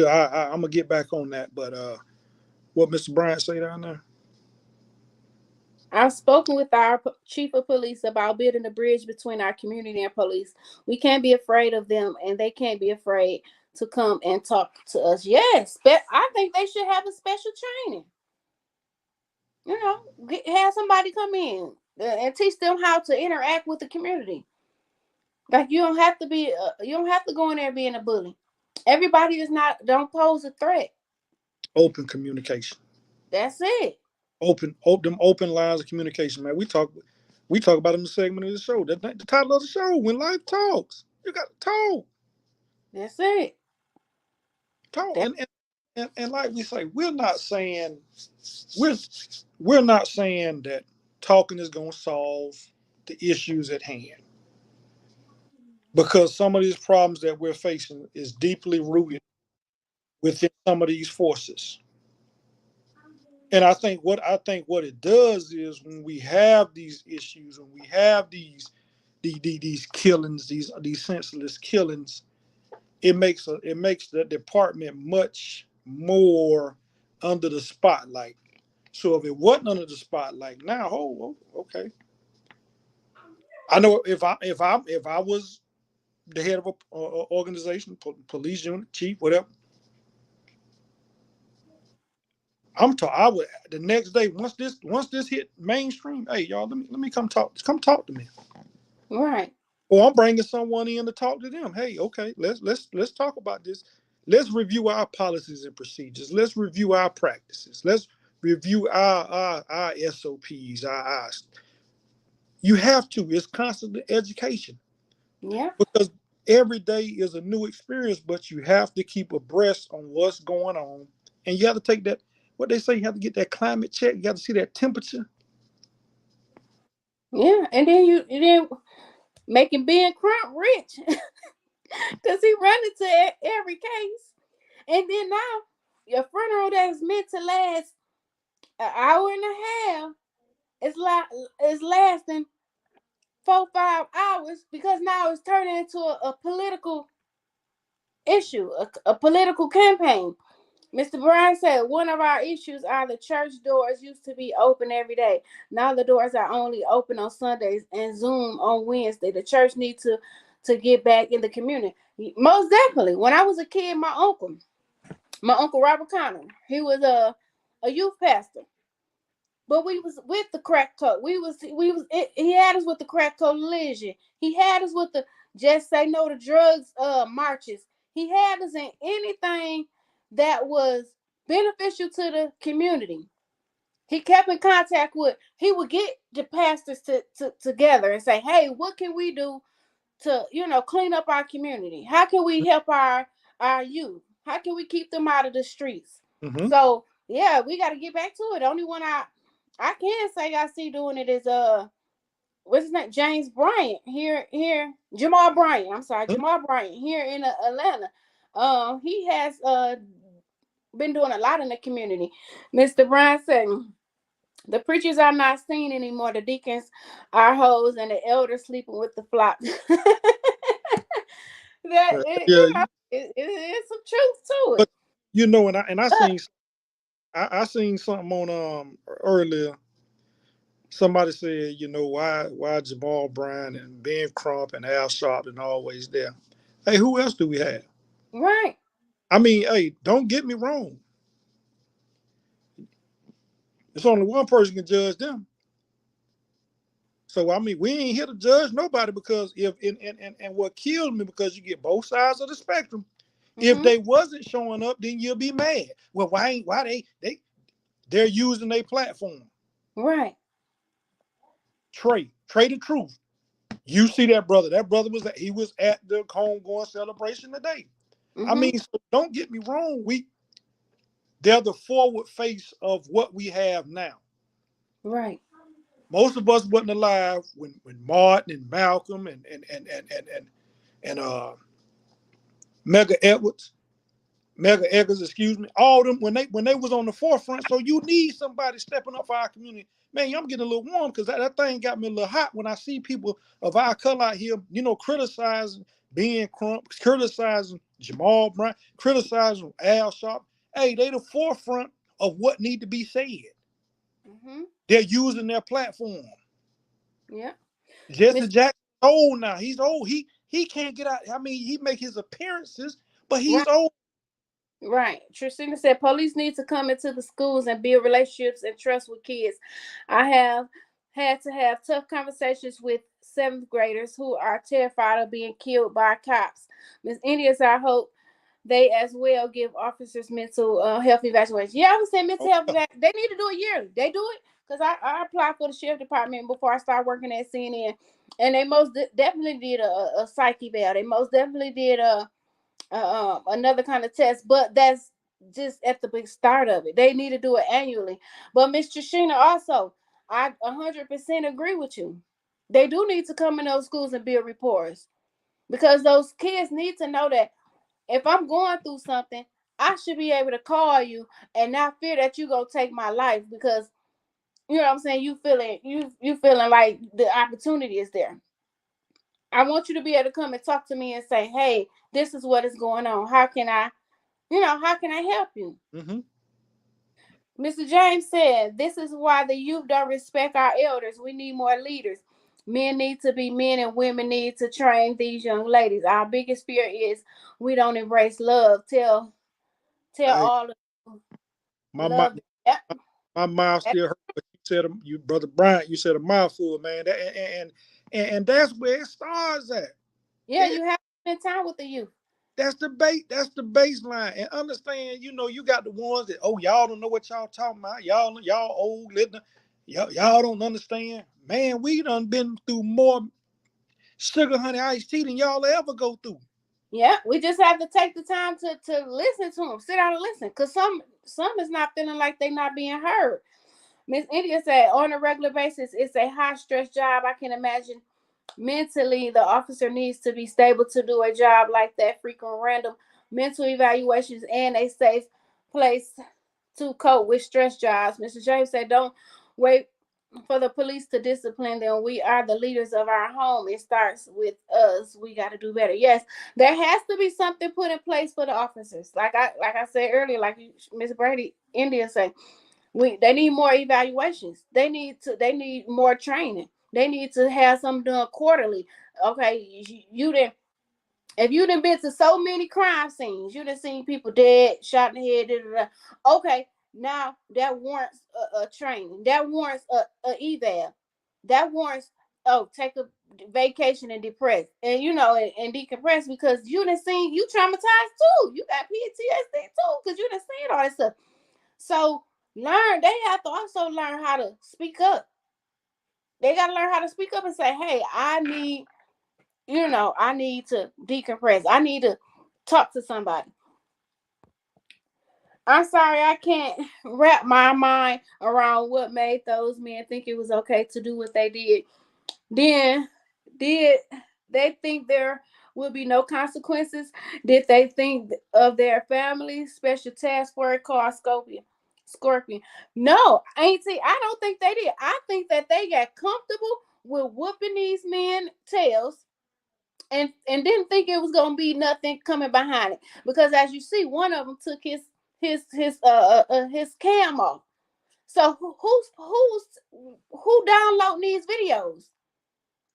I'm gonna get back on that. But what Mr. Bryant say down there? I've spoken with our chief of police about building a bridge between our community and police. We can't be afraid of them, and they can't be afraid to come and talk to us. Yes, but I think they should have a special training. You know, have somebody come in and teach them how to interact with the community. Like you don't have to go in there being a bully. Everybody is not don't pose a threat. Open communication. That's it. Open lines of communication, man. We talk about in the segment of the show. The title of the show, When Life Talks. You got to talk. That's it. Talk. That, And like we say, we're we're not saying that talking is gonna solve the issues at hand. Because some of these problems that we're facing is deeply rooted within some of these forces. And I think what it does is when we have these issues, when we have these killings, these senseless killings, it makes the department much more under the spotlight. So if it wasn't under the spotlight, now, okay. I know if I was the head of a organization, police unit, chief, whatever, I would the next day once this hit mainstream. Hey, y'all, let me come talk to me. right. Or I'm bringing someone in to talk to them. Hey, okay, let's talk about this. Let's review our policies and procedures. Let's review our practices. Let's review our SOPs. You have to. It's constant education Yeah. because every day is a new experience. But you have to keep abreast on what's going on, and you have to take that. What they say, you have to get that climate check. You have to see that temperature. Yeah. And then making Ben Crump rich because he run into every case. And then now your funeral that's meant to last an hour and a half is lasting 4 5 hours because now it's turning into a political issue, a political campaign. Mr. Bryan said one of our issues are the church doors used to be open every day. Now the doors are only open on Sundays and Zoom on Wednesday. The church needs to get back in the community. Most definitely. When I was a kid, my uncle Robert Connor, he was a youth pastor. But we was with the crack coat. He had us with the crack collision. He had us with the just say no to drugs marches. He had us in anything that was beneficial to the community. He kept in contact with, he would get the pastors together and say, hey, what can we do to, clean up our community? How can we help our youth? How can we keep them out of the streets? Mm-hmm. So yeah, we got to get back to it. The only one I can say I see doing it is what's his name? James Bryant here Jamal Bryant. I'm sorry, Jamal Bryant here in Atlanta. He has been doing a lot in the community. Mr. Bryant said the preachers are not seen anymore. The deacons are hoes, and the elders sleeping with the flock. Yeah, It's some truth to but it. and I seen something on earlier. Somebody said, why Jamal Bryant and Ben Crump and Al Sharpton always there? Hey, who else do we have? Right. I mean, hey, don't get me wrong. It's only one person can judge them. So I mean, we ain't here to judge nobody because if and what kills me because you get both sides of the spectrum. If Mm-hmm. they wasn't showing up, then you'll be mad. Well, why they're using their platform. Right. Trey the truth. You see that brother. That brother he was at the homegoing celebration today. I Mm-hmm. mean, so don't get me wrong. They're the forward face of what we have now. Right. Most of us wasn't alive when Martin and Malcolm and Mega Edwards Mega Eggers, excuse me, all them when they was on the forefront. So you need somebody stepping up for our community. Man, I'm getting a little warm because that thing got me a little hot when I see people of our color out here, criticizing Ben Crump, criticizing Jamal Bryant, criticizing Al Sharp. Hey, they the forefront of what need to be said. Mm-hmm. They're using their platform. Yeah. Jesse Miss Jackson old now. He's old. He can't get out. I mean, he make his appearances, but he's Right. old. Right. Tristina said police need to come into the schools and build relationships and trust with kids. I have had to have tough conversations with seventh graders who are terrified of being killed by cops. Miss India said, I hope they as well give officers mental health evaluation. Yeah, I was saying mental Oh, health yeah. they need to do it yearly. They do it because I applied for the sheriff department before I started working at CNN, and they most definitely did a psych eval. They most definitely did another kind of test, but that's just at the big start of it. They need to do it annually. But Miss Trishina also, I 100% agree with you. They do need to come in those schools and build reports because those kids need to know that if I'm going through something, I should be able to call you and not fear that you gonna take my life because you know what I'm saying. You feeling like the opportunity is there. I want you to be able to come and talk to me and say, "Hey, this is what is going on. How can I help you?" Mm-hmm. Mr. James said, "This is why the youth don't respect our elders. We need more leaders. Men need to be men and women need to train these young ladies. Our biggest fear is we don't embrace love. Tell Hey, all my my love. Yep. my mouth still hurt. But you said you brother Bryant, you said a mouthful, man. And that's where it starts at. Yeah, It, you have to spend time with the youth. that's the bait. That's the baseline. And understand, you got the ones that y'all don't know what y'all talking about. Y'all old, y'all don't understand. Man, we done been through more sugar honey iced tea than y'all ever go through. Yeah, we just have to take the time to listen to them, sit down and listen, cause some is not feeling like they not being heard. Miss India said on a regular basis, it's a high stress job. I can imagine mentally the officer needs to be stable to do a job like that. Frequent random mental evaluations and a safe place to cope with stress jobs. Mr. James said, don't wait for the police to discipline them. We are the leaders of our home. It starts with us. We got to do better. Yes, there has to be something put in place for the officers. Like I said earlier, like Miss Brady India said, they need more evaluations. They need more training. They need to have something done quarterly. Okay, you didn't if you done been to so many crime scenes, you done seen people dead, shot in the head, da, da, da. Okay, now that warrants a training. That warrants a eval. That warrants take a vacation and depress and and decompress because you done seen you traumatized too. You got PTSD too because you done seen all this stuff. So they have to also learn how to speak up. They got to learn how to speak up and say, "Hey, I need to decompress. I need to talk to somebody." I'm sorry, I can't wrap my mind around what made those men think it was okay to do what they did. Then, did they think there would be no consequences? Did they think of their family? Special task force called Scorpion. Scorpion. No, Auntie, I don't think they did. I think that they got comfortable with whooping these men tails and didn't think it was gonna be nothing coming behind it because as you see, one of them took his cam off. So who downloading these videos?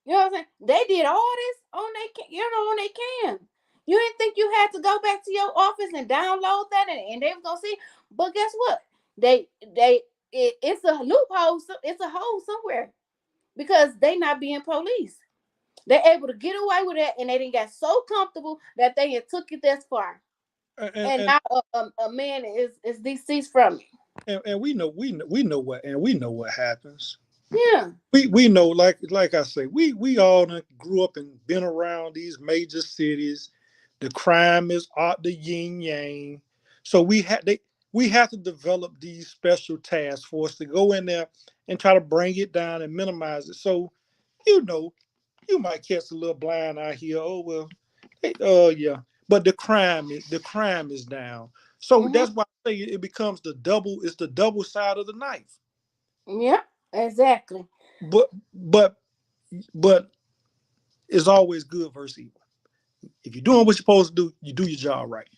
You know what I'm saying? They did all this on on their cam. You didn't think you had to go back to your office and download that and they was gonna see. But guess what? It's a loophole. It's a hole somewhere because they not being police. They're able to get away with it, and they didn't get so comfortable that they had took it this far. And And and, now a man is deceased from it. and we know what happens. Yeah, We know, like I say, we all done grew up and been around these major cities. The crime is out the yin yang. So we have to develop these special task force to go in there and try to bring it down and minimize it. So you know, you might catch a little blind eye here. Oh well, yeah. but the crime is down. So Mm-hmm. that's why I say it becomes it's the double side of the knife. Yeah, exactly. But it's always good versus evil. If you're doing what you're supposed to do, you do your job right.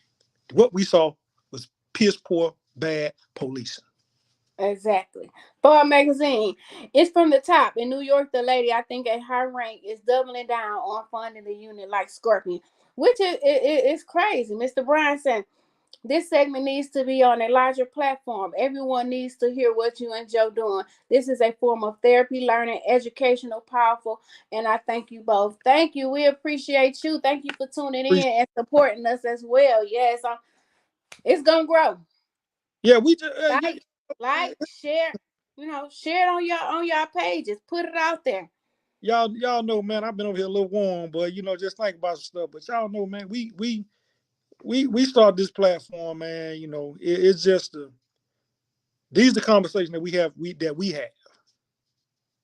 What we saw was piss poor, bad policing. Exactly. For a magazine, it's from the top. In New York, the lady, I think at her rank, is doubling down on funding the unit like Scorpion, which is crazy. Mr. Bryan said, this segment needs to be on a larger platform. Everyone needs to hear what you and Joe doing. This is a form of therapy, learning, educational, powerful, and I thank you both. Thank you. We appreciate you. Thank you for tuning in and supporting us as well. Yes, it's gonna grow. Yeah, we just Like, share. Share it on your pages. Put it out there. y'all know, man. I've been over here a little warm, but just think about some stuff. But y'all know, man. We started this platform, man. It's just these are the conversations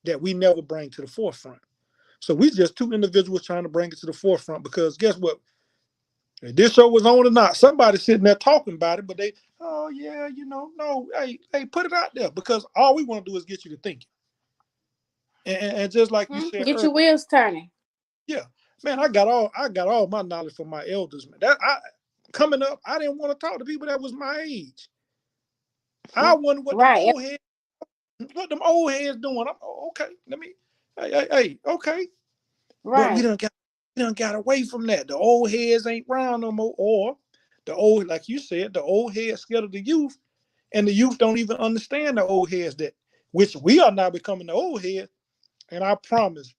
that we never bring to the forefront. So we just two individuals trying to bring it to the forefront because guess what? If this show was on or not, somebody sitting there talking about it, but oh yeah, no, hey, put it out there because all we want to do is get you to thinking. And just like you said Get earlier, your wheels turning. yeah, man, I got all my knowledge from my elders, man. Coming up, I didn't want to talk to people that was my age. I wonder Right. what them old heads doing. Okay. Hey, okay. But Right. we done got away from that. The old heads ain't round no more, or like you said, the old heads scared of the youth, and the youth don't even understand the old heads which we are now becoming the old heads. And I promise,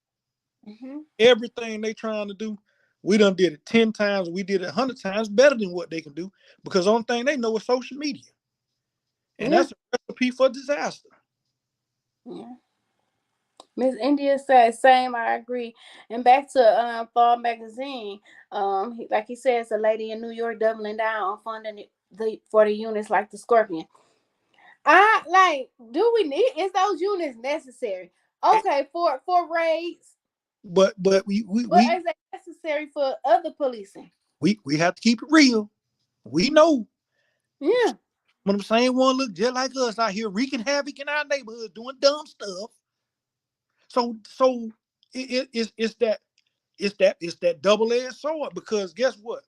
Mm-hmm. everything they trying to do, we done did it 10 times. We did it 100 times better than what they can do because the only thing they know is social media, and Yeah. that's a recipe for disaster. Yeah. Miss India said, same, I agree. And back to Fall Magazine, like he says, a lady in New York doubling down on funding for the units like the Scorpion. I like, do we need, is those units necessary? Eh, Okay, for raids, but we we but we is it necessary for other policing? we have to keep it real. We know Yeah. when I'm saying one look just like us out here wreaking havoc in our neighborhood doing dumb stuff. So it's that double-edged sword because guess what?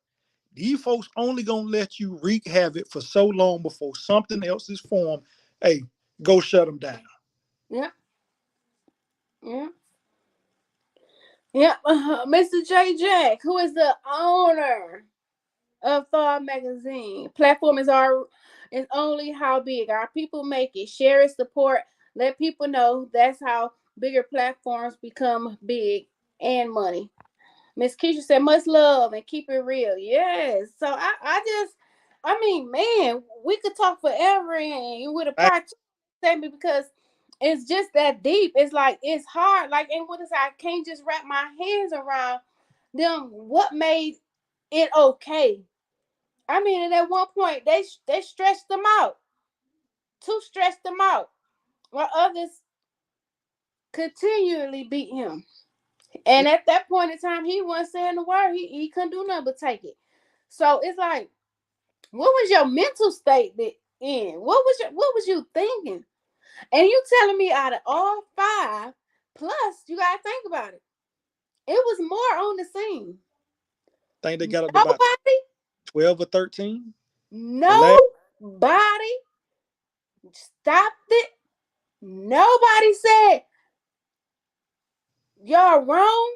These folks only gonna let you wreak havoc for so long before something else is formed. Hey, go shut them down. Yeah. Yeah. Yeah. Mr. J Jack, who is the owner of Thought Magazine. Platform is only how big our people make it. Share it, support, let people know. That's how bigger platforms become big and money. Miss Keisha said, much love and keep it real. Yes. So I mean, man, we could talk forever and with a I, part two segment because it's just that deep. It's like it's hard. Like, and what is I can't just wrap my hands around them. What made it okay? I mean, and at one point they stretched them out, two stretched them out, while others continually beat him. And at that point in time, he wasn't saying the word. He couldn't do nothing but take it. So it's like, what was your mental state in? What was you thinking? And you telling me out of all five, plus you gotta think about it. It was more on the scene. think they got up to about Nobody, 12 or 13. The last nobody stopped it. Nobody said y'all wrong.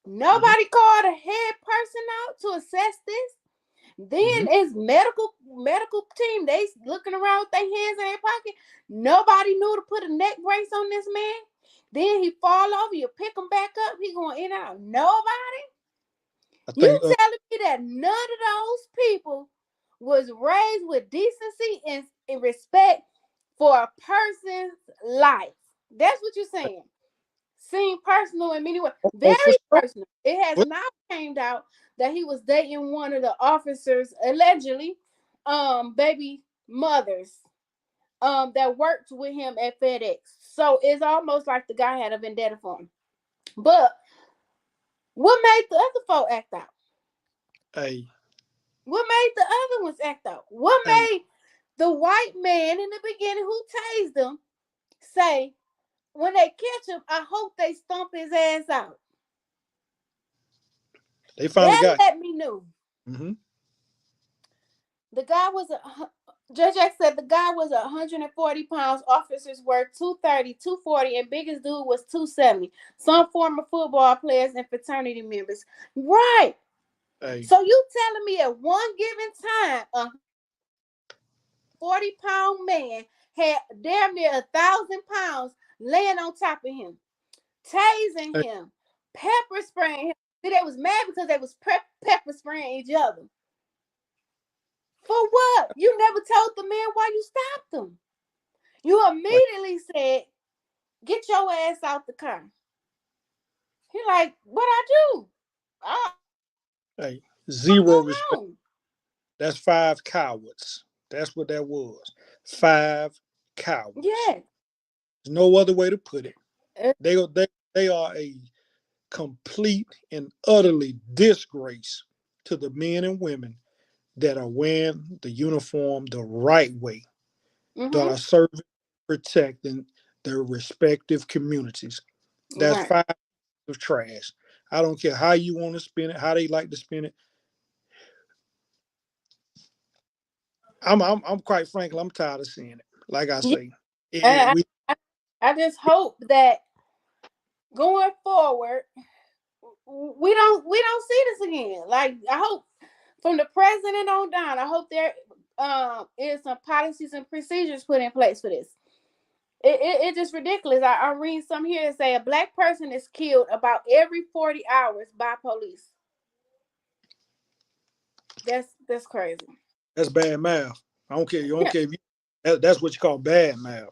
Mhm. Nobody called a head person out to assess this. Then Mhm. it's medical team. They looking around with their hands in their pocket. Nobody knew to put a neck brace on this man. Then he fall over. You pick him back up. He going in and out. Nobody. I You think telling me that none of those people was raised with decency and respect for a person's life? That's what you're saying. Seem personal in many ways. for Very sure. personal. It has For- not came out that he was dating one of the officers, allegedly, baby mothers, that worked with him at FedEx. So it's almost like the guy had a vendetta for him. But what made the other folk act out? Hey, What made the other ones act out? What hey, made the white man in the beginning who tased them say, when they catch him, I hope they stomp his ass out? they finally That got let me know him. Hmm. the guy was a Judge X said the guy was 140 pounds. Officers were 230, 240, and biggest dude was 270. Some former football players and fraternity members. Right. Hey, So you telling me at one given time, a 40-pound man had damn near 1,000 pounds laying on top of him, tasing hey, him, pepper spraying him. See, they was mad because they was pepper spraying each other. For what? You never told the man why you stopped him. You like, immediately said, "Get your ass out the car." He like, "What I do? Oh, hey, I'm zero going respect. home." That's five cowards. That's what that was. Five cowards. Yeah. There's no other way to put it. Uh, They are a complete and utterly disgrace to the men and women that are wearing the uniform the right way, that mm-hmm. are serving, protecting their respective communities. That's Right. five of trash. I don't care how you want to spin it, how they like to spin it. I'm quite frankly, I'm tired of seeing it. Like I Yeah. say, And we I just hope that going forward, we don't see this again. Like, I hope from the president on down, I hope there is some policies and procedures put in place for this. It's just ridiculous. I read some here that say a black person is killed about every 40 hours by police. That's crazy. that's bad math. I don't care. You don't Yeah, care if you. That's what you call bad math.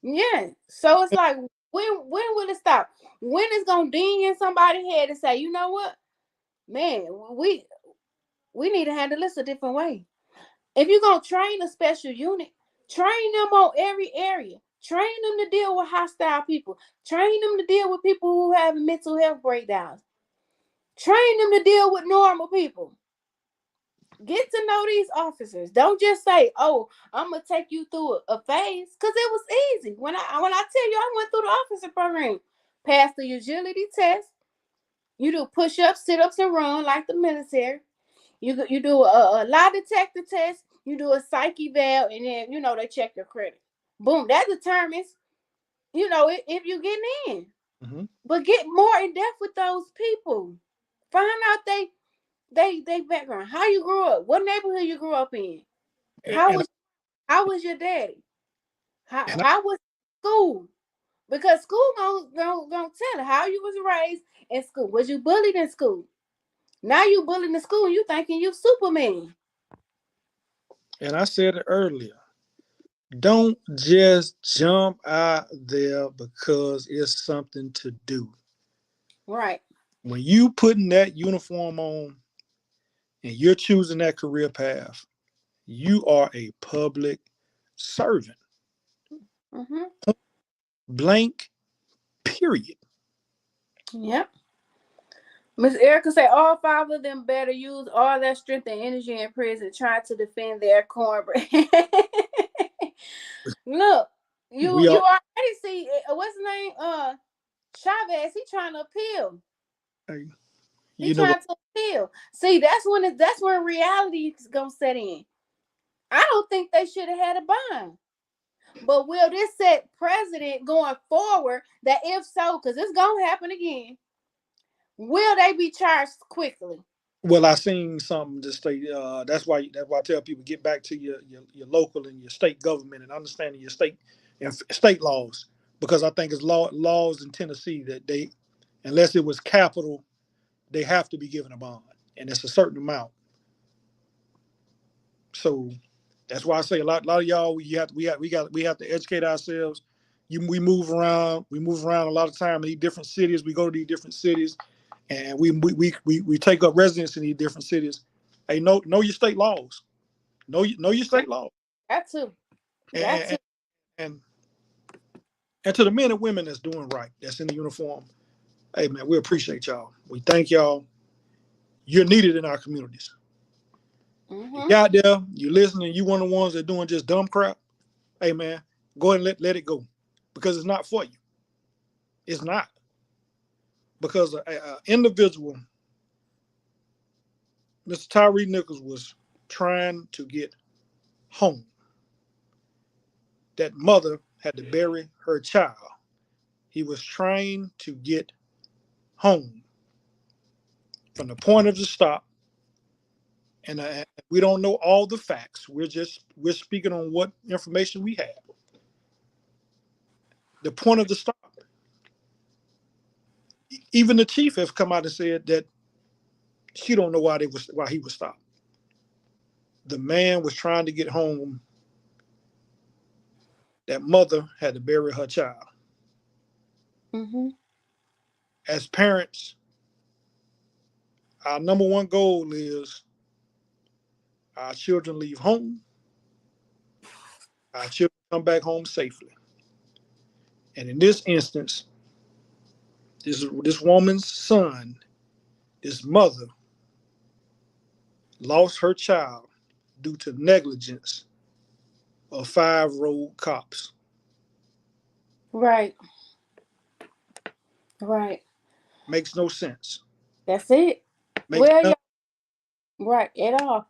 yeah. So it's like, when will it stop? When is gonna ding in somebody's head and say, you know what, man, we need to handle this a different way. If you're gonna train a special unit, train them on every area. Train them to deal with hostile people. Train them to deal with people who have mental health breakdowns. Train them to deal with normal people. Get to know these officers. Don't just say, "Oh, I'm gonna take you through a phase," because it was easy. When I tell you, I went through the officer program, passed the agility test. You do push-ups, sit-ups, and run like the military. You do a lie detector test. You do a psyche eval, and then they check your credit. Boom, that determines if you get in. Hmm. But get more in depth with those people. Find out they background. How you grew up? What neighborhood you grew up in? And, How and was how was your daddy? How and how was school? Because school gonna tell how you was raised in school. Was you bullied in school? Now you bullied in school. You thinking you Superman? I said it earlier. Don't just jump out there because it's something to do. Right. When you putting that uniform on and you're choosing that career path, you are a public servant. Mm-hmm. Blank. Period. Yep. Miss Erica said all five of them better use all that strength and energy in prison trying to defend their cornbread. Look, you We you are. already see what's his name? Chavez. He trying to appeal. He You know what? trying to appeal. See, that's when reality is gonna set in. I don't think they should have had a bond. But will this set precedent going forward that if so, because it's gonna happen again, will they be charged quickly? Well, I seen something to say. That's why I tell people get back to your local and your state government and understanding your state and state laws, because I think it's laws in Tennessee that they, unless it was capital, they have to be given a bond, and it's a certain amount. So that's why I say a lot of y'all, we have to educate ourselves. We move around a lot of time in these different cities. We go to these different cities, and we take up residence in these different cities. Hey, know your state laws. Know your Got state laws. to. Got And to. and and to the men and women that's doing right, that's in the uniform. Hey man, we appreciate y'all. We thank y'all. you're needed in our communities. Mm-hmm. You out there, you listening, you one of the ones that doing just dumb crap. Hey man, go ahead and let it go, because it's not for you. It's not, because an individual, Mr. Tyree Nichols, was trying to get home. That mother had to bury her child. He was trying to get home from the point of the stop. And we don't know all the facts. We're speaking on what information we have. The point of the stop. Even the chief has come out and said that she don't know why he was stopped. The man was trying to get home. That mother had to bury her child. Mm-hmm. As parents, our number one goal is our children leave home. Our children come back home safely. And in this instance, this woman's son, this mother, lost her child due to negligence of 5 road cops. Right. Right. Makes no sense. That's it. Makes Well, none. y'all, right at all.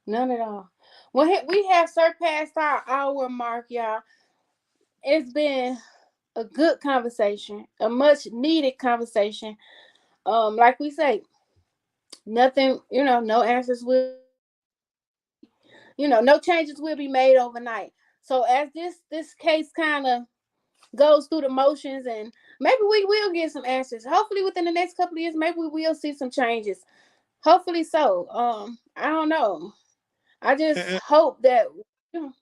None at all. Well, we have surpassed our hour mark, y'all. It's been a good conversation, a much needed conversation. Like we say, nothing, no answers will, no changes will be made overnight. So as this case kind of goes through the motions, and maybe we will get some answers. Hopefully within the next couple of years, maybe we will see some changes. Hopefully so. I don't know. I just And, hope that, you know,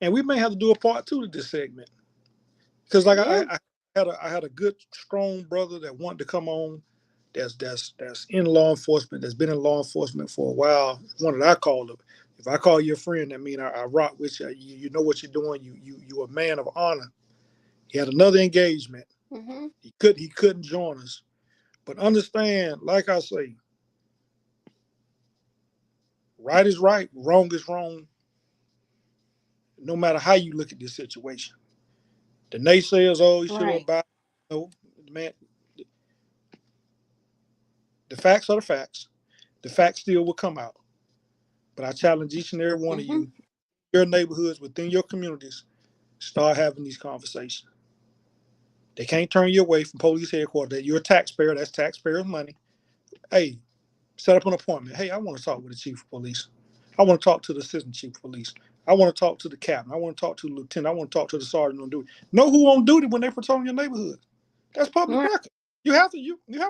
and we may have to do a part 2 to this segment, because like yeah, I had a good strong brother that wanted to come on. That's in law enforcement. That's been in law enforcement for a while. One that I called him. If I call you a friend, that means I rock with you. You know what you're doing. You a man of honor. He had another engagement. mm-hmm. He couldn't join us. But understand, like I say, right is right, wrong is wrong. No matter how you look at this situation, the naysayers, oh, you should have Right, bought. No, man, the facts are the facts. The facts still will come out. But I challenge each and every one of mm-hmm. you, your neighborhoods, within your communities, start having these conversations. They can't turn you away from police headquarters. That you're a taxpayer. That's taxpayers' money. Hey, set up an appointment. Hey, I want to talk with the chief of police. I want to talk to the assistant chief of police. I want to talk to the captain. I want to talk to the lieutenant. I want to talk to the sergeant on duty. Know who on duty when they're patrolling your neighborhood. That's public Right, record. You have a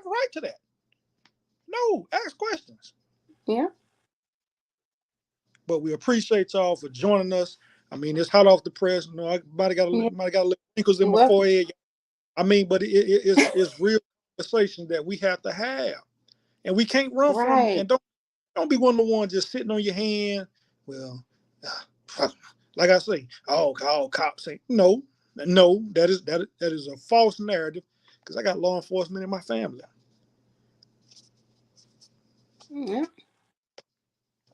right to that. No, ask questions. yeah, But we appreciate y'all for joining us. I mean, it's hot off the press. You know, I might have yeah. got a little wrinkles in You're my welcome. forehead. I mean, but it's real conversation that we have to have, and we can't run from it. Right. And don't be one of the ones just sitting on your hand. Well, like I say, all cops say no. That is a false narrative, because I got law enforcement in my family. Yeah.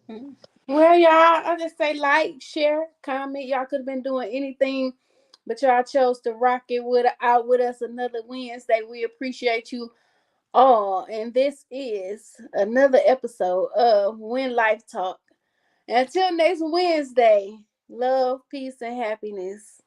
Mm. Well, y'all, I just say like, share, comment. Y'all could have been doing anything, but y'all chose to rock it out with us another Wednesday. We appreciate you all, and this is another episode of When Life Talk. Until next Wednesday, love, peace, and happiness.